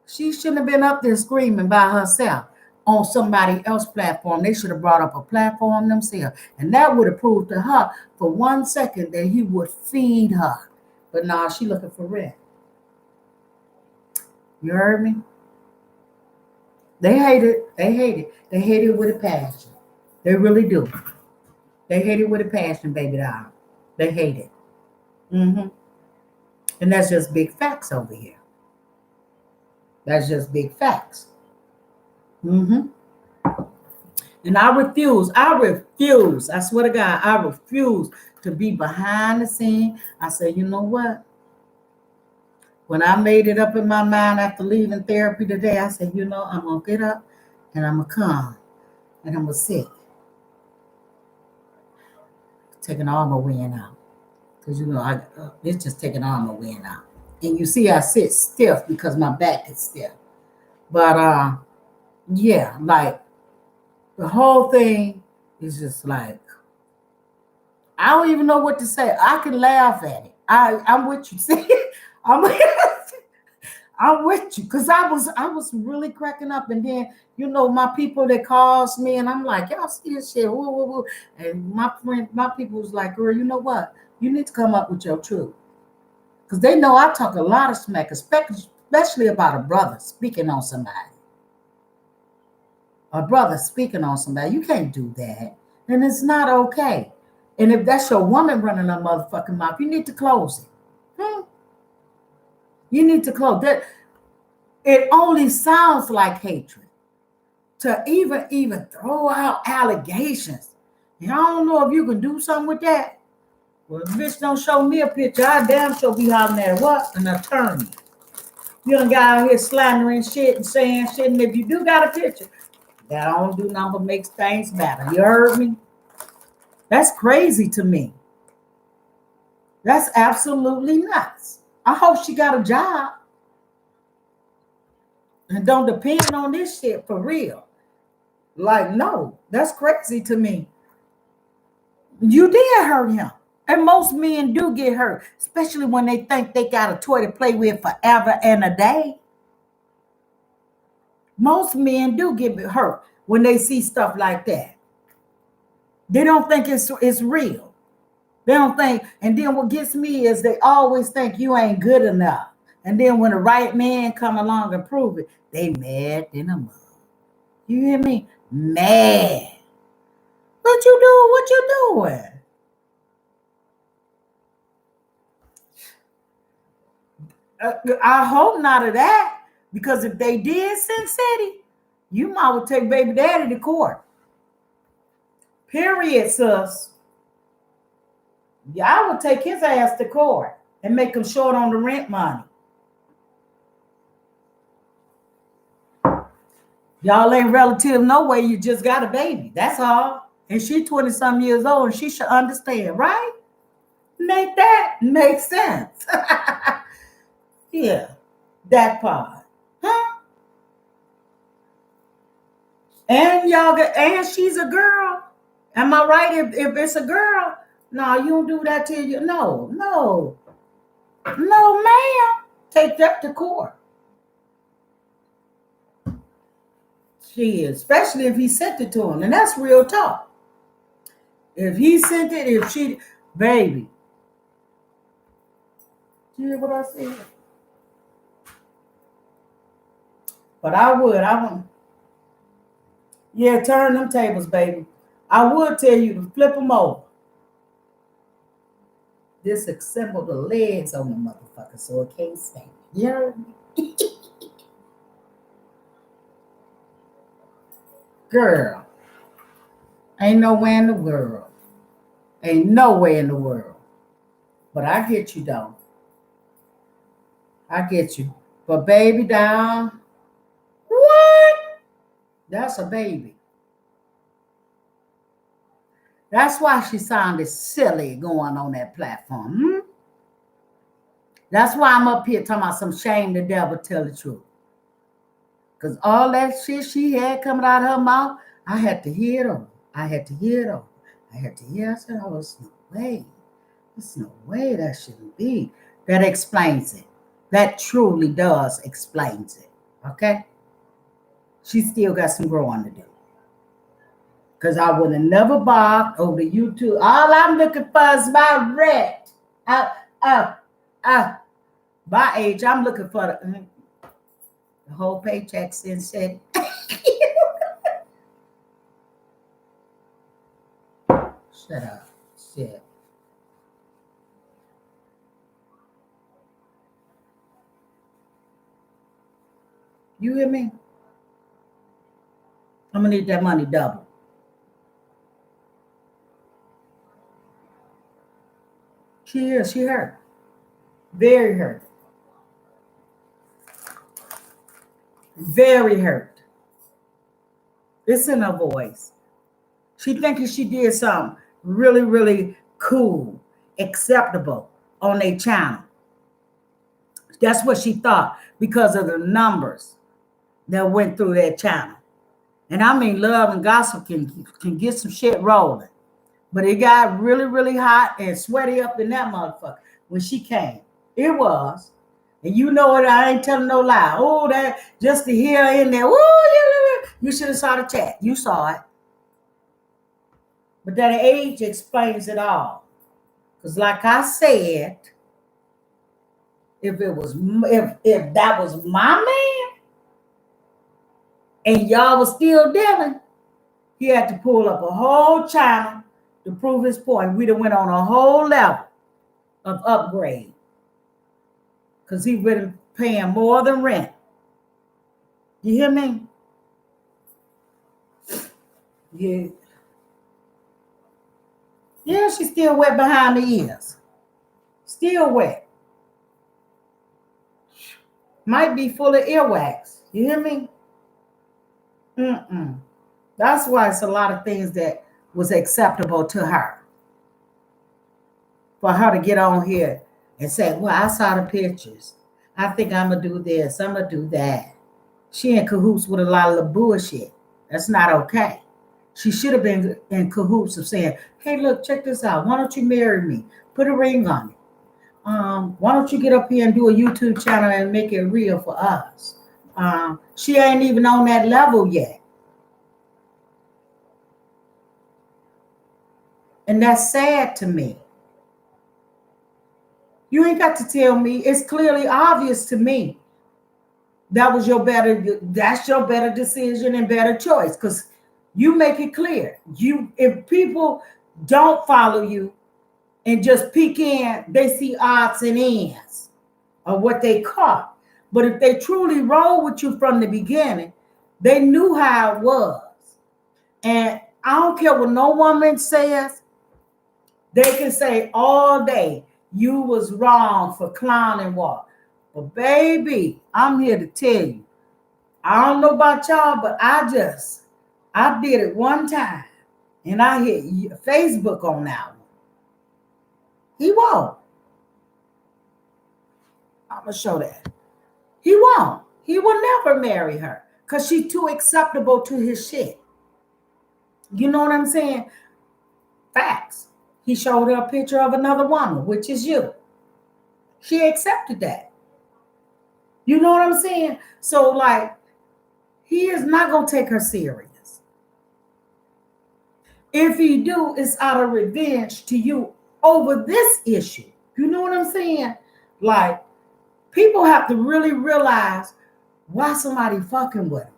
She shouldn't have been up there screaming by herself on somebody else's platform. They should have brought up a platform themselves. And that would have proved to her for 1 second that he would feed her. But now she looking for rent. You heard me? They hate it. They hate it. They hate it with a passion. They really do. They hate it with a passion, baby doll. They hate it. Mm-hmm. And that's just big facts over here. That's just big facts. Mm-hmm. And I refuse, I swear to God, I refuse to be behind the scene. I say, you know what? When I made it up in my mind after leaving therapy today, I said, you know, I'm going to get up and I'm going to come and I'm going to sit. Taking all my wind out. Because, you know, it's just taking all my wind out. And you see I sit stiff because my back is stiff. But, yeah, like, the whole thing is just like, I don't even know what to say. I can laugh at it. I'm with you. See, I'm with you because I was really cracking up. And then, you know, my people that calls me and I'm like, y'all see this shit. Woo, woo, woo. And my people was like, girl, you know what? You need to come up with your truth. Because they know I talk a lot of smack, especially about a brother speaking on somebody. A brother speaking on somebody. You can't do that. And it's not okay. And if that's your woman running her motherfucking mouth, you need to close it. You need to close that. It only sounds like hatred. To even throw out allegations. And I don't know if you can do something with that. Well, if bitch don't show me a picture, I damn sure be hollering at what? An attorney. You done got out here slandering shit and saying shit. And if you do got a picture, that don't do nothing but makes things better. You heard me? That's crazy to me. That's absolutely nuts. I hope she got a job. And don't depend on this shit for real. Like, no, that's crazy to me. You did hurt him. And most men do get hurt, especially when they think they got a toy to play with forever and a day. Most men do get hurt when they see stuff like that. They don't think it's real. They don't think, and then what gets me is they always think you ain't good enough. And then when the right man come along and prove it, they mad in a mug. You hear me? Mad. What you doing? What you doing? I hope not of that. Because if they did, Sin City, you might well take baby daddy to court. Period, sis. Yeah, I would take his ass to court and make him short on the rent money. Y'all ain't relative no way. You just got a baby. That's all. And she 20-some years old and she should understand, right? Make that make sense. Yeah, that part. Huh? And y'all get, and she's a girl. Am I right? If it's a girl, no, you don't do that to you. No, no, no, ma'am. Take that to court. She is, especially if he sent it to him, and that's real talk. If he sent it, if she, baby, you hear what I said? But I would. Yeah, turn them tables, baby. I would tell you to flip them over. Disassemble the legs on the motherfucker so it can't stand. You heard me? Girl, ain't nowhere in the world. Ain't nowhere in the world. But I get you, though. I get you. But baby down, what? That's a baby. That's why she sounded silly going on that platform. That's why I'm up here talking about some shame the devil, tell the truth. Because all that shit she had coming out of her mouth, I had to hear it over. I had to hear it over. I had to hear. I said, oh, it's no way. There's no way that shouldn't be. That explains it. That truly does explains it. Okay? She still got some growing to do. Because I would have never bobbed over YouTube. All I'm looking for is my rent. My age, I'm looking for the whole paycheck since said. Shut up. Shit. You hear me? I'm gonna need that money double. She is. She hurt. Very hurt. Very hurt. It's in her voice. She thinking she did something really, really cool, acceptable on their channel. That's what she thought because of the numbers that went through that channel. And I mean, love and gossip can get some shit rolling. But it got really, really hot and sweaty up in that motherfucker when she came. It was. And you know it, I ain't telling no lie. Oh, that just to hear in there. Ooh, you should have saw the chat. You saw it. But that age explains it all. Because like I said, if that was my man and y'all was still dealing, he had to pull up a whole channel to prove his point. We'd have went on a whole level of upgrade. Because he been paying more than rent. You hear me? Yeah. Yeah, she's still wet behind the ears. Still wet. Might be full of earwax. You hear me? That's why it's a lot of things that was acceptable to her. For her to get on here and say, well, I saw the pictures. I think I'm going to do this. I'm going to do that. She in cahoots with a lot of the bullshit. That's not okay. She should have been in cahoots of saying, hey, look, check this out. Why don't you marry me? Put a ring on it. Why don't you get up here and do a YouTube channel and make it real for us? She ain't even on that level yet. And that's sad to me. You ain't got to tell me. It's clearly obvious to me. That's your better decision and better choice. Because you make it clear. If people don't follow you and just peek in, they see odds and ends of what they caught. But if they truly roll with you from the beginning, they knew how it was. And I don't care what no woman says. They can say all day, you was wrong for clowning walk. But baby, I'm here to tell you, I don't know about y'all, but I did it one time. And I hit Facebook on that one. He won't. I'm going to show that. He won't. He will never marry her because she's too acceptable to his shit. You know what I'm saying? Facts. He showed her a picture of another woman, which is you. She accepted that. You know what I'm saying? So, like, he is not going to take her serious. If he do, it's out of revenge to you over this issue. You know what I'm saying? Like, people have to really realize why somebody fucking with him.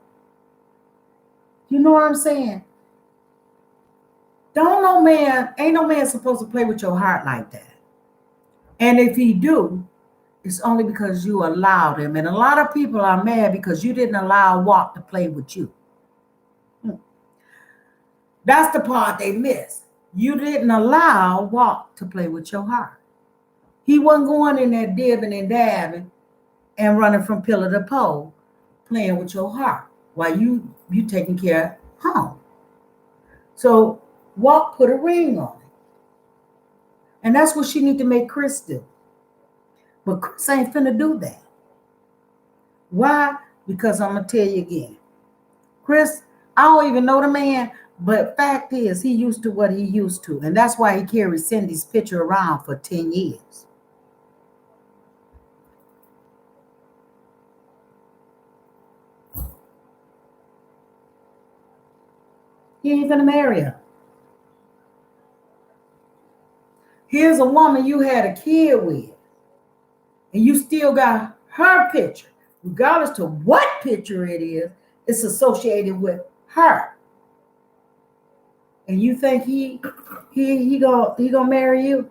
You know what I'm saying? Ain't no man supposed to play with your heart like that. And if he do, it's only because you allowed him. And a lot of people are mad because you didn't allow Walk to play with you. That's the part they miss. You didn't allow Walk to play with your heart. He wasn't going in there dibbing and dabbing and running from pillar to pole, playing with your heart while you taking care of home. So Walk put a ring on it. And that's what she need to make Chris do. But Chris ain't finna do that. Why? Because I'm going to tell you again. Chris, I don't even know the man, but fact is he used to what he used to. And that's why he carried Cindy's picture around for 10 years. He ain't gonna marry her. Here's a woman you had a kid with, and you still got her picture, regardless to what picture it is, it's associated with her. And you think he gonna marry you?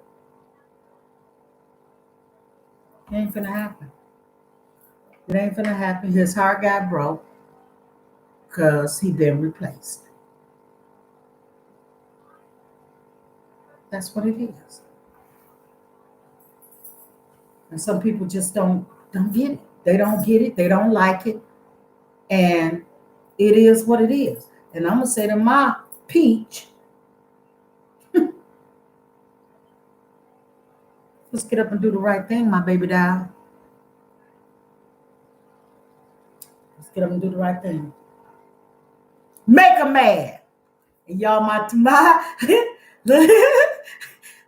It ain't finna happen. It ain't finna happen. His heart got broke because he been replaced. That's what it is. And some people just don't get it. They don't get it. They don't like it. And it is what it is. And I'm going to say to my peach, let's get up and do the right thing, my baby doll. Let's get up and do the right thing. Make her mad. And y'all, my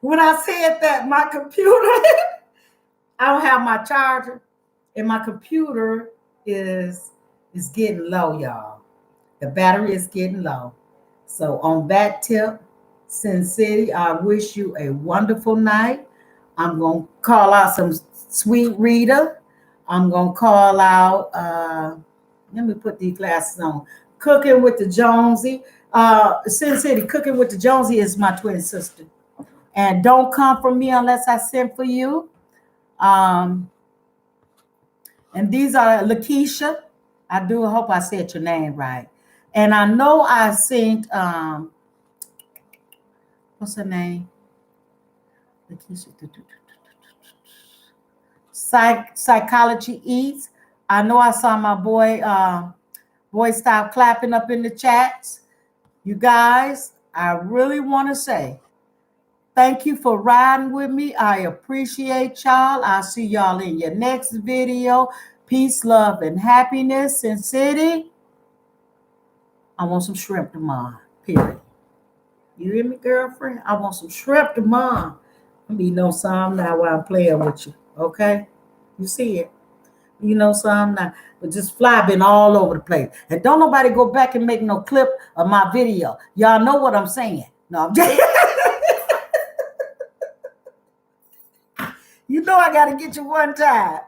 when I said that, my computer, I don't have my charger, and my computer is getting low, y'all. The battery is getting low. So on that tip, Sin City, I wish you a wonderful night. I'm going to call out some sweet Rita. I'm going to call out, let me put these glasses on. Cooking with the Jonesy. Sin City, Cooking with the Jonesy is my twin sister. And don't come for me unless I send for you. And these are Lakeisha. I do hope I said your name right. And I know I sent, what's her name? Lakeisha. Psychology Eats. I know I saw my boy stop clapping up in the chats. You guys, I really want to say thank you for riding with me. I appreciate y'all. I'll see y'all in your next video. Peace, love, and happiness. Sin City. I want some shrimp tomorrow. Period. You hear me, girlfriend? I want some shrimp tomorrow. You know some now while I'm playing with you. Okay? You see it. You know some now. But just fly been all over the place. And don't nobody go back and make no clip of my video. Y'all know what I'm saying. No, I'm just you know I gotta get you one time.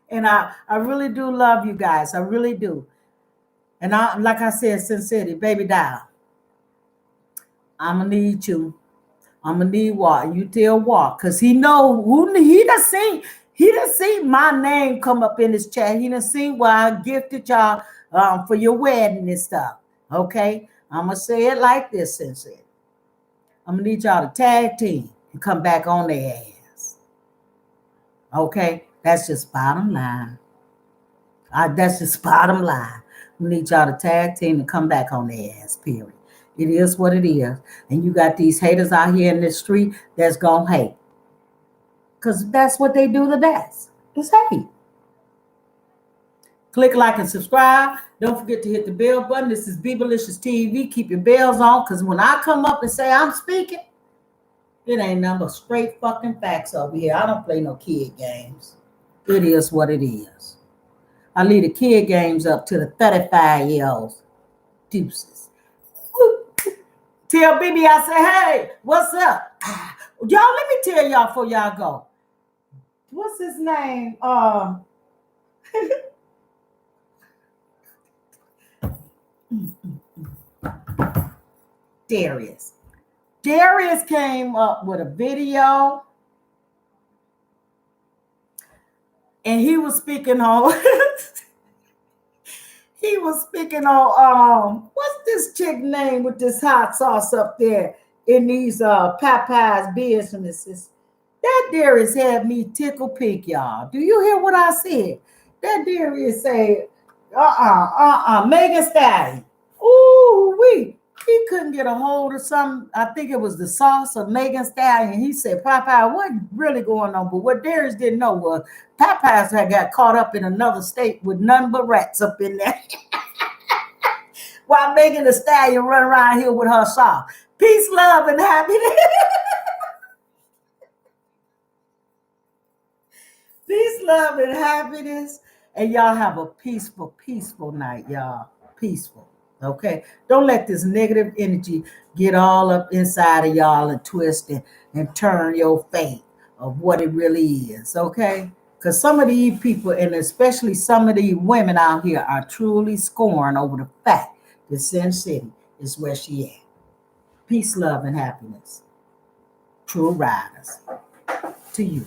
And I really do love you guys. I really do. And I, like I said, sincerely, baby doll, I'ma need you. I'ma need Walk. You tell Walk, cause he know who he done seen my name come up in his chat. He done seen where I gifted y'all for your wedding and stuff. Okay, I'ma say it like this, sincerely. I'm gonna need y'all to tag team and come back on their ass. Okay, that's just bottom line. That's just bottom line. We need y'all to tag team and come back on their ass, period. It is what it is. And you got these haters out here in the street that's going to hate. Because that's what they do the best. It's hate. Click like and subscribe. Don't forget to hit the bell button. This is Beebalicious TV. Keep your bells on, because when I come up and say I'm speaking, it ain't nothing but straight fucking facts over here. I don't play no kid games. It is what it is. I leave the kid games up to the 35-year-olds. Deuces. Woo. Tell BB I say, hey, what's up? Y'all, let me tell y'all before y'all go. What's his name? Darius. Darius came up with a video, and he was speaking on what's this chick name with this hot sauce up there in these Popeyes businesses. That Darius had me tickle pink, y'all. Do you hear what I said? That Darius said, Megan Stallion. Ooh, he couldn't get a hold of some. I think it was the sauce of Megan Stallion. He said, Popeye, what's really going on? But what Darius didn't know was Popeyes had got caught up in another state with none but rats up in there. While Megan Thee Stallion run around here with her sauce. Peace, love, and happiness. Peace, love, and happiness. And y'all have a peaceful, peaceful night, y'all. Peaceful. Okay? Don't let this negative energy get all up inside of y'all and twist and turn your fate of what it really is. Okay? Because some of these people, and especially some of these women out here, are truly scorned over the fact that Sin City is where she at. Peace, love, and happiness. True riders. To you.